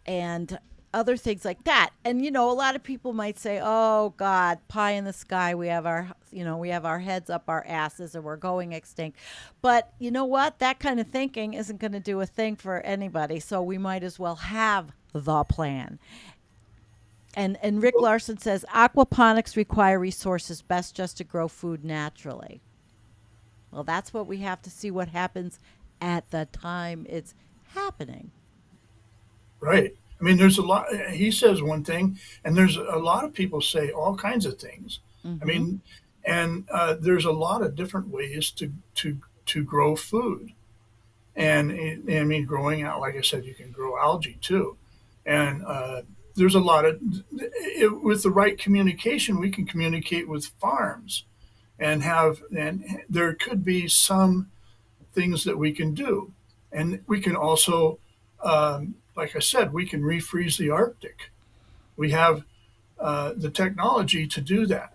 and other things like that. And a lot of people might say, "Oh God, pie in the sky. We have our heads up our asses, and we're going extinct." But you know what? That kind of thinking isn't going to do a thing for anybody. So we might as well have the plan. And Rick Larson says aquaponics require resources best just to grow food naturally. Well, that's what we have to see what happens at the time it's happening. Right. I mean, there's a lot. He says one thing, and there's a lot of people say all kinds of things. I Mm-hmm. mean, and there's a lot of different ways to grow food. And I mean, growing out, like I said, you can grow algae too. And there's a lot of, with the right communication, we can communicate with farms and there could be some things that we can do. And we can also, like I said, we can refreeze the Arctic. We have the technology to do that.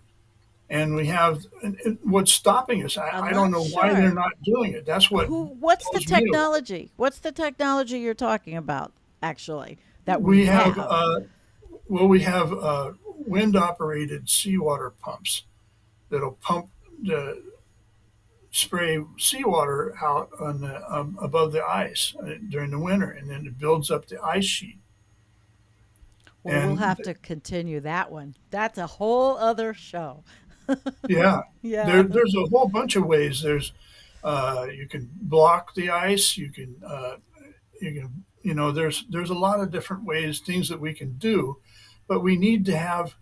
And we have, and what's stopping us? I'm I don't not know why they're sure. not doing it. That's what What's the blows me away. technology? What's the technology you're talking about, actually, that we We have, have? we have wind operated seawater pumps that'll pump the spray seawater out on the above the ice during the winter, and then it builds up the ice sheet. Well, we'll And have to continue that one. That's a whole other show. yeah, Yeah. there's a whole bunch of ways. There's you can block the ice. There's a lot of different ways, things that we can do, but we need to have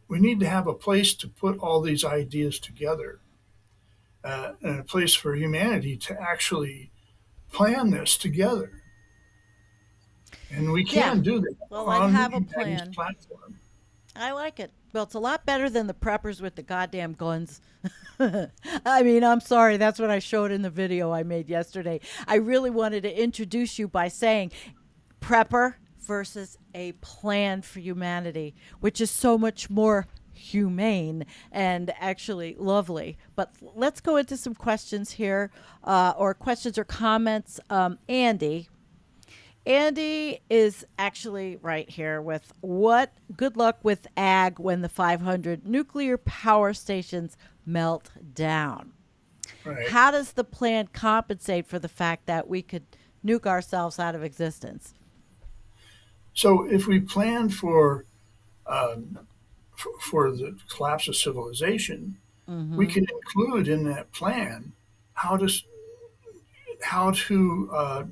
a place to put all these ideas together, and a place for humanity to actually plan this together. And we Yeah. can do that Well, I'd on have a humanity's plan. platform. I like it. Well, it's a lot better than the preppers with the goddamn guns. I mean, I'm sorry. That's what I showed in the video I made yesterday. I really wanted to introduce you by saying prepper versus a plan for humanity, which is so much more humane and actually lovely. But let's go into some questions here, or questions or comments. Andy is actually right here with what good luck with ag when the 500 nuclear power stations melt down. Right. How does the plan compensate for the fact that we could nuke ourselves out of existence? So if we plan um, for the collapse of civilization, we Mm-hmm. can include in that plan how to how to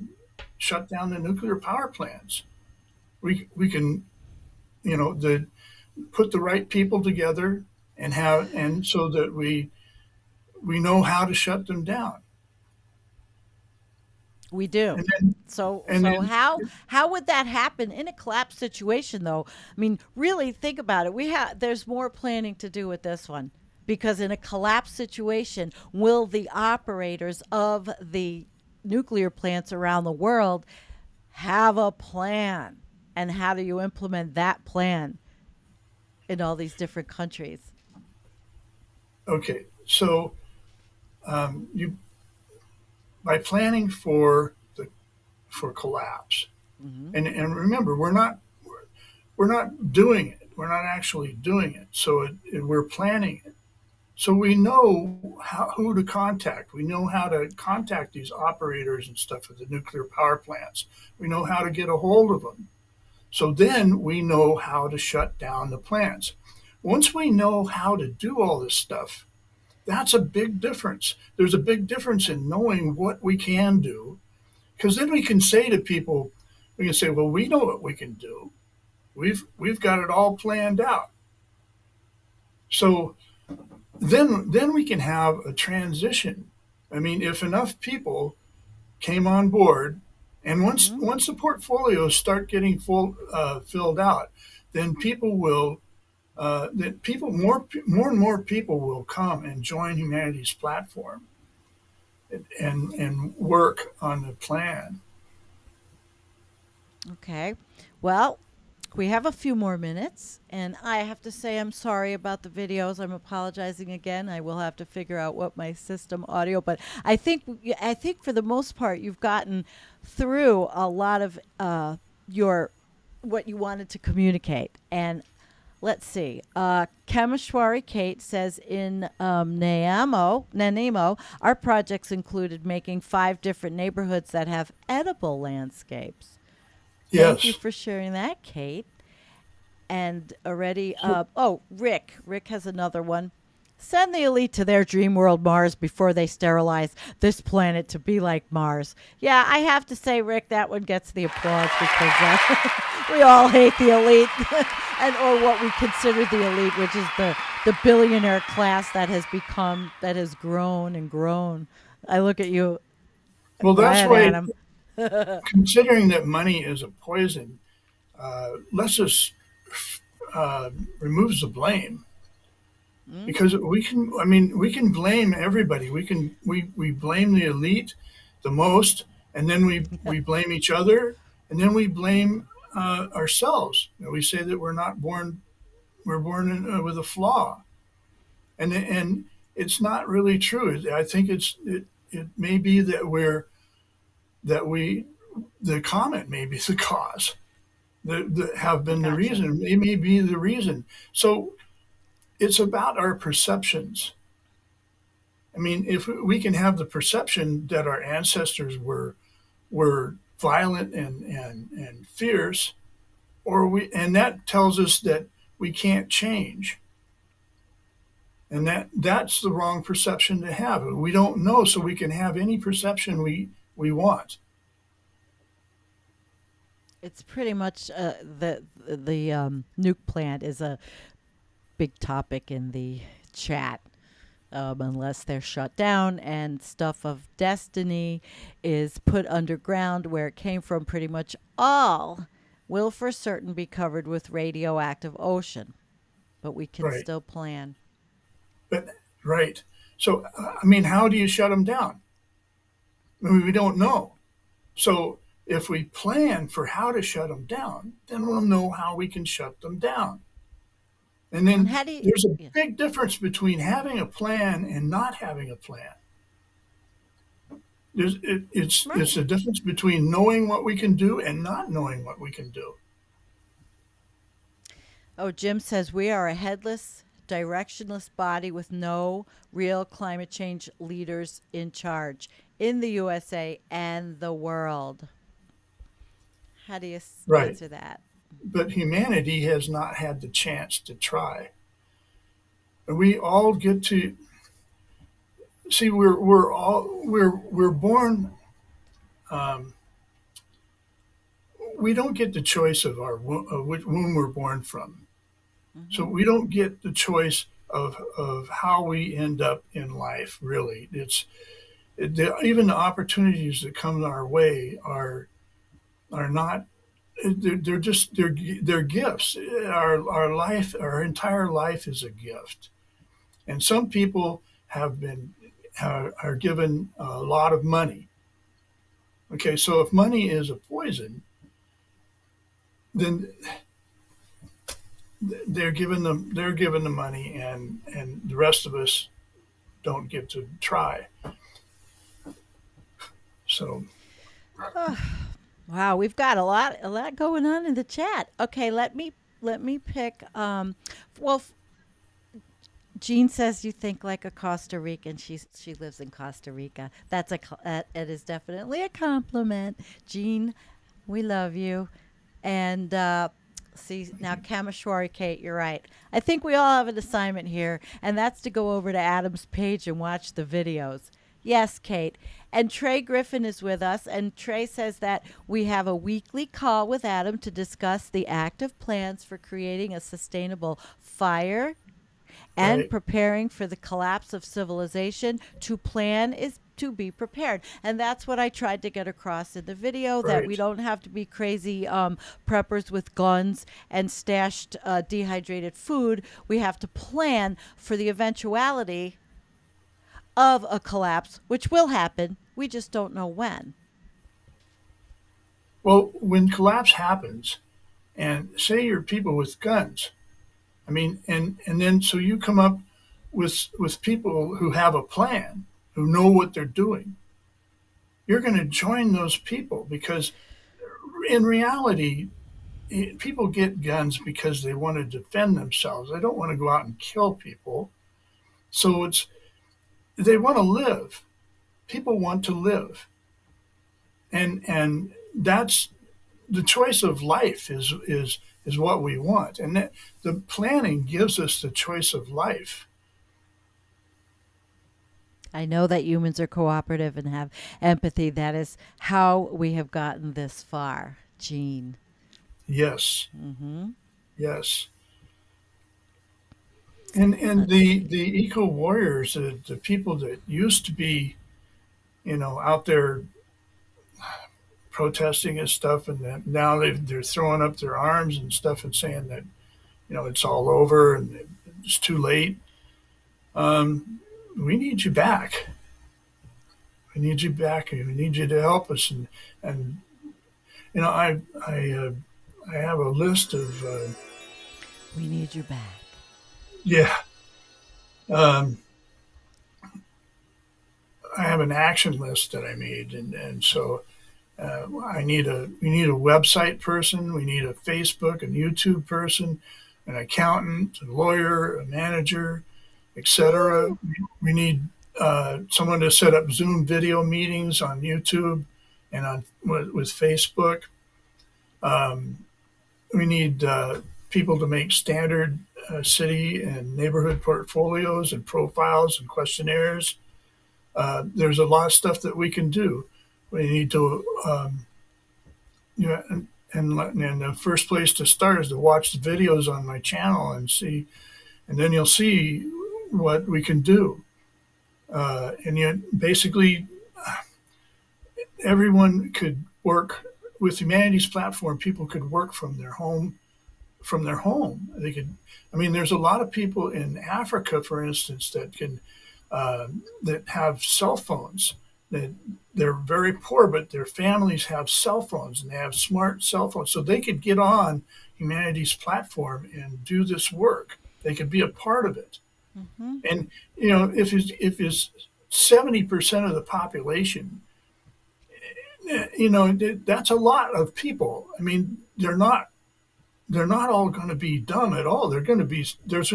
shut down the nuclear power plants. We can the put the right people together and so that we know how to shut them down. We do. And then, So and so then, how would that happen in a collapse situation though? I mean, really think about it. There's more planning to do with this one because in a collapse situation, will the operators of the nuclear plants around the world have a plan? And how do you implement that plan in all these different countries? okay, so you by planning for collapse, Hmm. and remember, we're not doing it. We're not actually doing it. So we're planning it. So we know who to contact. We know how to contact these operators and stuff at the nuclear power plants. We know how to get a hold of them. So then we know how to shut down the plants. Once we know how to do all this stuff, that's a big difference. There's a big difference in knowing what we can do, because then we can say to people, we can say, well, we know what we can do. We've got it all planned out. So then we can have a transition. I mean, if enough people came on board, and Hmm. once the portfolios start getting filled out, then people will that people more and more people will come and join humanity's platform and work on the plan. Okay. Well, we have a few more minutes, and I have to say I'm sorry about the videos. I'm apologizing again. I will have to figure out what my system audio, but I think for the most part you've gotten through a lot of your what you wanted to communicate. And let's see. Kameshwari Kate says in Nanaimo, our projects included making 5 different neighborhoods that have edible landscapes. Thank you Yes. for sharing that, Kate. And already, So, Rick. Rick has another one. Send the elite to their dream world, Mars, before they sterilize this planet to be like Mars. Yeah, I have to say, Rick, that one gets the applause because we all hate the elite, and or what we consider the elite, which is the billionaire class that has grown and grown. I look at you. well, Go that's ahead, why, Adam. considering that money is a poison, let's just removes the blame, Mm. because we can. I mean, we can blame everybody. We blame the elite the most, and then we blame each other, and then we blame ourselves. You know, we say that we're born with a flaw, and it's not really true. I think it may be that we the comet may be the cause. That have been the Gotcha. reason. It may be the reason. So it's about our perceptions. I mean, if we can have the perception that our ancestors were violent and fierce, and that tells us that we can't change, and that's the wrong perception to have. We don't know, so we can have any perception we want. It's pretty much the nuke plant is a big topic in the chat. Unless they're shut down and stuff of destiny is put underground where it came from, pretty much all will for certain be covered with radioactive ocean, but we can Right, still plan. but right. So I mean, how do you shut them down? I mean, we don't know. So if we plan for how to shut them down, then we'll know how we can shut them down. And And then how do you, there's a yeah, big difference between having a plan and not having a plan. It's right. a difference between knowing what we can do and not knowing what we can do. Oh, Jim says we are a headless, directionless body with no real climate change leaders in charge in the USA and the world. How do you Right. answer that? But humanity has not had the chance to try. We all get to see. We're born. Um, we don't get the choice of which womb we're born from. So Hmm. we don't get the choice of how we end up in life. Really, Even the opportunities that come our way are not. They're just they're gifts. Our life, our entire life is a gift, and some people have been are given a lot of money. Okay, so if money is a poison, then they're given the money, and the rest of us don't get to try. So Wow, we've got a lot going on in the chat. Okay, let me pick. Well, Jean says you think like a Costa Rican. She lives in Costa Rica. It is definitely a compliment, Jean. We love you. And see now, Kameshwari Kate, you're right. I think we all have an assignment here, and that's to go over to Adam's page and watch the videos. Yes, Kate. And Trey Griffin is with us, and Trey says that we have a weekly call with Adam to discuss the active plans for creating a sustainable fire and right, preparing for the collapse of civilization. To plan is to be prepared. And that's what I tried to get across in the video, that we right. don't have to be crazy preppers with guns and stashed dehydrated food. We have to plan for the eventuality of a collapse, which will happen. We just don't know when. Well, when collapse happens, and say you're people with guns, I mean, and then so you come up with people who have a plan, who know what they're doing. You're going to join those people because in reality, people get guns because they want to defend themselves. They don't want to go out and kill people. So they want to live. People want to live, and that's the choice of life is what we want, and the planning gives us the choice of life. I know that humans are cooperative and have empathy. That is how we have gotten this far, Jean. Yes, Mm-hmm. yes. And Let's the see. eco warriors, the people that used to be, out there protesting and stuff, and then now they're throwing up their arms and stuff and saying that it's all over and it's too late. Um, we need you back. We need you back. We need you to help us. And I have a list of We need you back. yeah. Um, I have an action list that I made, and so we need a website person, we need a Facebook and YouTube person, an accountant, a lawyer, a manager, etc. Woo! We need someone to set up Zoom video meetings on YouTube and on with Facebook. Um, we need people to make standard city and neighborhood portfolios and profiles and questionnaires. There's a lot of stuff that we can do. We need to, and the first place to start is to watch the videos on my channel and see, and then you'll see what we can do. And yet, basically, everyone could work with humanity's platform. People could work from their home. From their home, they could. I mean, there's a lot of people in Africa, for instance, that have cell phones. That they're very poor, but their families have cell phones and they have smart cell phones, so they could get on humanity's platform and do this work. They could be a part of it. Mm-hmm. And if it's 70% of the population, that's a lot of people. I mean, they're not all going to be dumb at all. There's going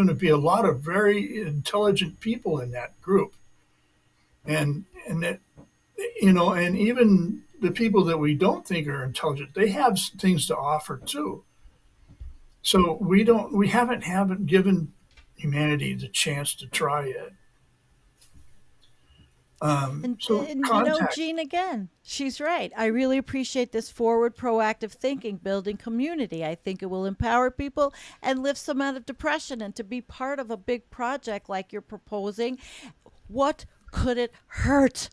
to be a lot of very intelligent people in that group, and that and even the people that we don't think are intelligent, they have things to offer too. So we haven't given humanity the chance to try it. So And contact. Jean, again, she's right. I really appreciate this forward, proactive thinking, building community. I think it will empower people and lift some out of depression. And to be part of a big project like you're proposing, what could it hurt?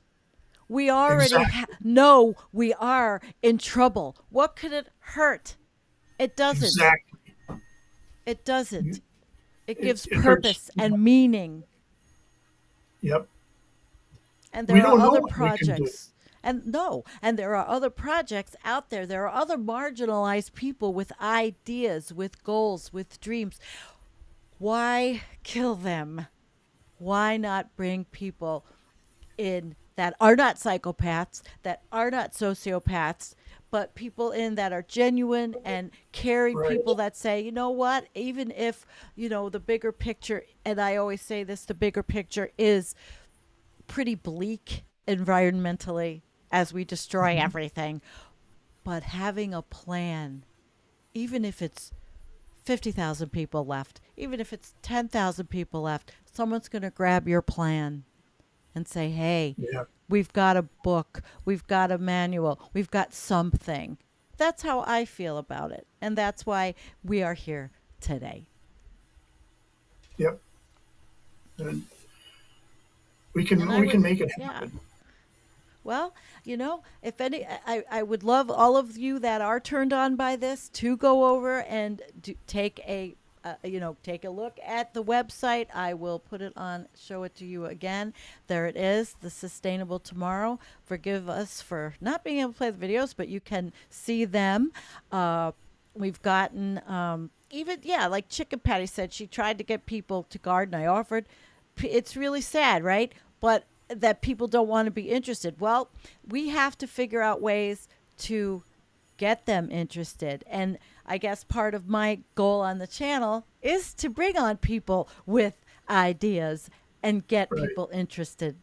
We already Exactly. know we are in trouble. What could it hurt? It doesn't. Exactly. It doesn't. It It, gives it hurts. purpose and meaning. Yep. And We there are don't know other what we can do. projects. And no, and there are other projects out there. There are other marginalized people with ideas, with goals, with dreams. Why kill them? Why not bring people in that are not psychopaths, that are not sociopaths, but people in that are genuine and caring Right. people that say, you know what, even if, the bigger picture, and I always say this, the bigger picture is pretty bleak environmentally as we destroy Mhm. everything, but having a plan, even if it's 50,000 people left, even if it's 10,000 people left, someone's going to grab your plan and say, hey, Yeah. we've got a book, we've got a manual, we've got something. That's how I feel about it. And that's why we are here today. Yep. And And I we would, can make it yeah. happen. Well, if any, I would love all of you that are turned on by this to go over and take take a look at the website. I will put it on, show it to you again. There it is, the Sustainable Tomorrow. Forgive us for not being able to play the videos, but you can see them. We've gotten, even, yeah, like Chicken Patty said, she tried to get people to garden. I offered. It's really sad, right? But that people don't want to be interested. Well, we have to figure out ways to get them interested. And I guess part of my goal on the channel is to bring on people with ideas and get Right. people interested.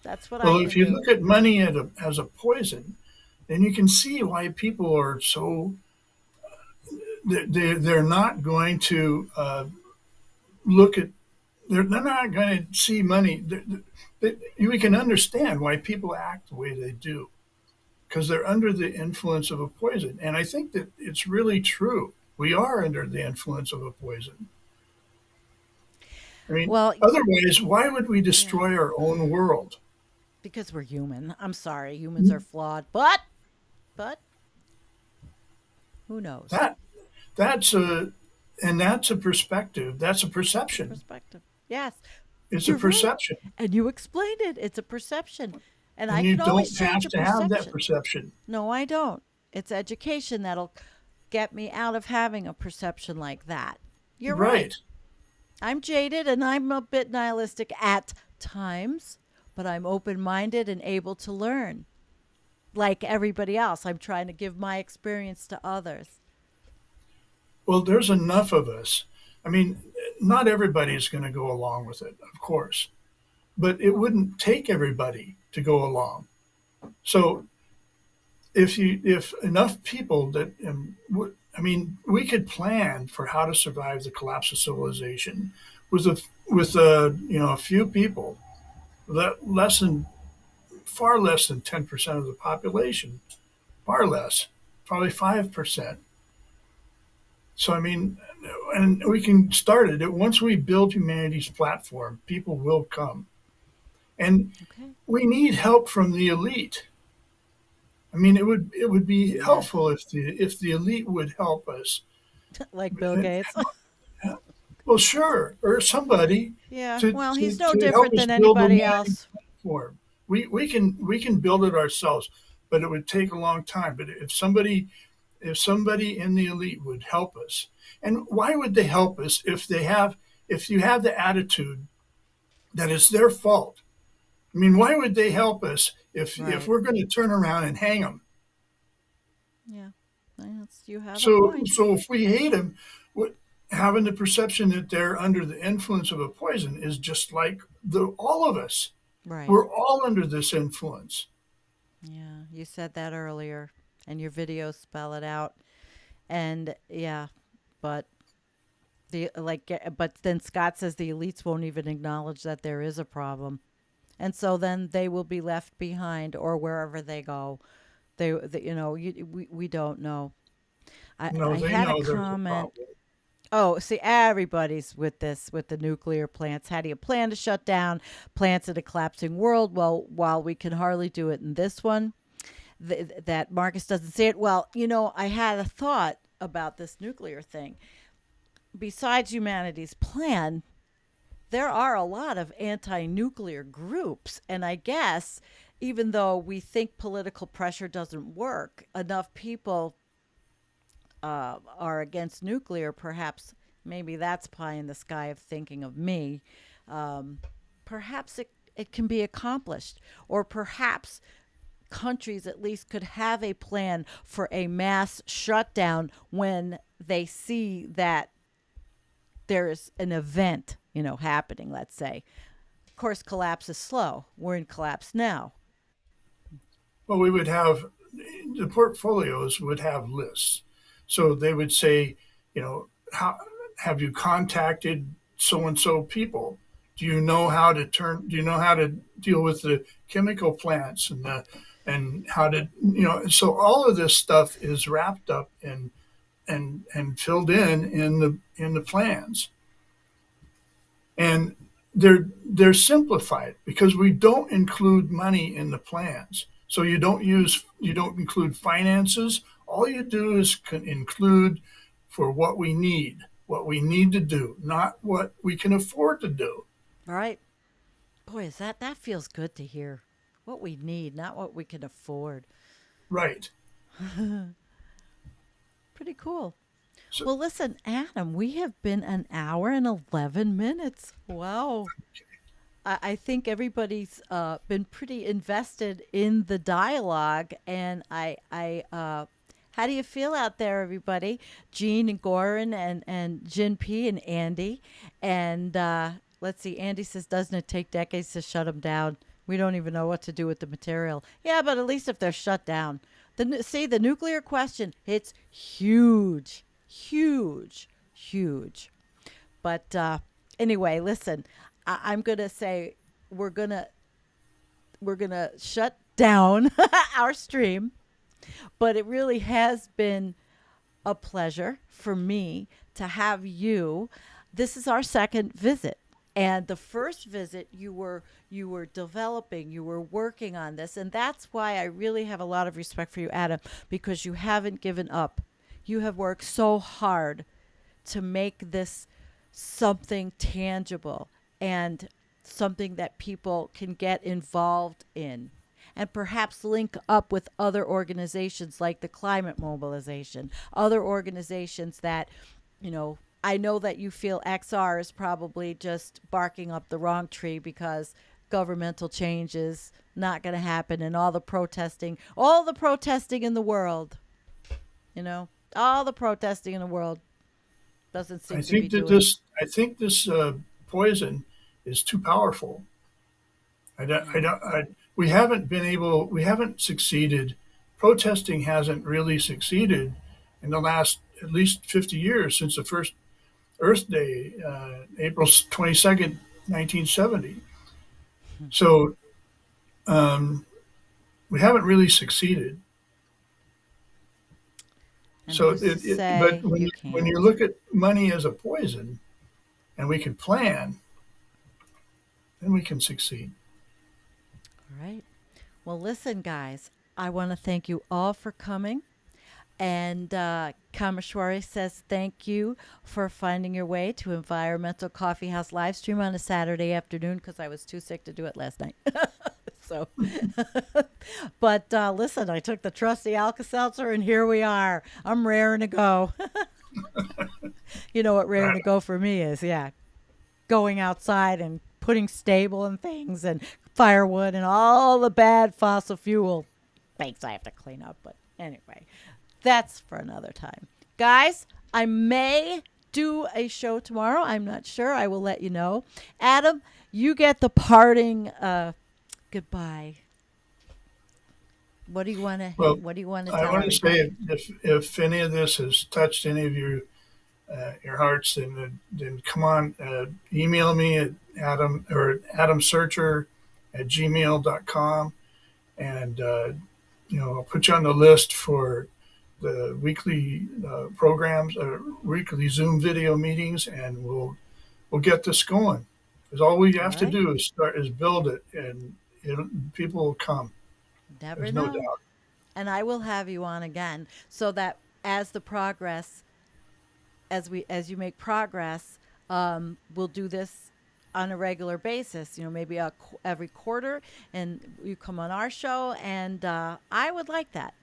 That's what I Well, if can you do. look at money as a poison, then you can see why people are so they're not going to look at they're not going to see money. We can understand why people act the way they do because they're under the influence of a poison. And I think that it's really true. We are under the influence of a poison. I mean, Well, otherwise, why would we yeah, destroy our own world? because we're human. I'm sorry, humans are flawed, but who knows? That that's a and that's a perspective. That's a It's a perception. perspective. Yes, It's a you're right. perception, And you explained it. It's a perception. And I and you can always don't change have a to have that perception. perception. No, I don't. It's education that'll get me out of having a perception like that. You're right. Right. I'm jaded and I'm a bit nihilistic at times, but I'm open minded and able to learn. Like everybody else, I'm trying to give my experience to others. Well, there's enough of us. I mean, not everybody is going to go along with it, of course, but it wouldn't take everybody to go along. So if enough people that I mean, we could plan for how to survive the collapse of civilization with a few people, that less than far less than 10% of the population, far less, probably 5%. So I mean, and we can start it. Once we build humanity's platform, people will come, and Okay. we need help from the elite. I mean, it would be Yes. helpful if the elite would help us. Like Bill Gates. Well, sure, or somebody Yeah. to Well, to, he's no to help different us than build the anybody mining else. platform. We can build it ourselves, but it would take a long time. But if somebody in the elite would help us, and why would they help us if you have the attitude that it's their fault? I mean, why would they help us if Right. we're going to turn around and hang them? Yeah. You have a So point. so if we hate them, what having the perception that they're under the influence of a poison is just like all of us. Right. We're all under this influence. Yeah. You said that earlier, and your videos spell it out. And yeah, but but then Scott says the elites won't even acknowledge that there is a problem, and so then they will be left behind or wherever they go. We don't know. I No, I they had a know there's a comment. problem. Oh, see, everybody's with this with the nuclear plants. How do you plan to shut down plants in a collapsing world? Well, while we can hardly do it in this one, that Marcus doesn't see it. Well, I had a thought about this nuclear thing. Besides humanity's plan, there are a lot of anti nuclear groups. And I guess even though we think political pressure doesn't work, enough people are against nuclear, perhaps maybe that's pie in the sky of thinking of me. Um, Perhaps it can be accomplished, or perhaps countries at least could have a plan for a mass shutdown when they see that there's an event, happening, let's say. Of course, collapse is slow. We're in collapse now. Well, we would have the portfolios would have lists. So they would say, how have you contacted so and so people? Do you know how to deal with the chemical plants and how to, so all of this stuff is wrapped up and filled in the plans. And they're simplified because we don't include money in the plans. So you don't include finances. All you do is include for what we need to do, not what we can afford to do. All right. Boy, is that feels good to hear. What we need, not what we can afford. Right. Pretty cool. So Well, listen, Adam, we have been an hour and 11 minutes. Wow. I think everybody's been pretty invested in the dialogue. And how do you feel out there, everybody? Jean and Goran and Jin P and Andy. And let's see, Andy says, doesn't it take decades to shut them down? We don't even know what to do with the material. Yeah, but at least if they're shut down. See, the nuclear question, it's huge, huge, huge. But anyway, listen, I'm gonna say we're gonna we're gonna shut down our stream, but it really has been a pleasure for me to have you. This is our second visit. And the first visit you were developing, you were working on this, and that's why I really have a lot of respect for you, Adam, because you haven't given up. You have worked so hard to make this something tangible and something that people can get involved in and perhaps link up with other organizations like the climate mobilization, other organizations that, I know that you feel XR is probably just barking up the wrong tree because governmental change is not going to happen and all the protesting in the world, you know, all the protesting in the world doesn't seem to be doing. I think this poison is too powerful. I Yeah. don't, we haven't succeeded. Protesting hasn't really succeeded in the last at least 50 years since the first Earth Day, April 22nd, 1970. So we haven't really succeeded. And So, who's to but say you when you can't? look at money as a poison, and we can plan, then we can succeed. All right. Well, listen, guys, I want to thank you all for coming. And Kameshwari says, thank you for finding your way to Environmental Coffee House live stream on a Saturday afternoon because I was too sick to do it last night. So, but listen, I took the trusty Alka Seltzer and here we are. I'm raring to go. You know what raring Right. to go for me is? Yeah, going outside and putting stable and things and firewood and all the bad fossil fuel things I have to clean up. But anyway, that's for another time. Guys, I may do a show tomorrow. I'm not sure. I will let you know. Adam, you get the parting goodbye. Well, What do you want to I tell want to say everybody? if any of this has touched any of your hearts, then come on, email me at adamsearcher at gmail.com, and I'll put you on the list for the weekly programs, weekly Zoom video meetings, and we'll get this going. Because all we All have to right. do is build it, and people will come. Never There's no know. doubt. And I will have you on again so that as the progress, as you make progress, we'll do this on a regular basis. You know, maybe every quarter, and you come on our show, and I would like that.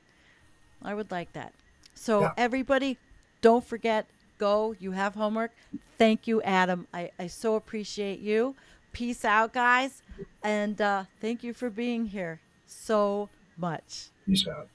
I would like that. So Yeah. everybody, don't forget. Go. You have homework. Thank you, Adam. I so appreciate you. Peace out, guys, and thank you for being here so much. Peace out.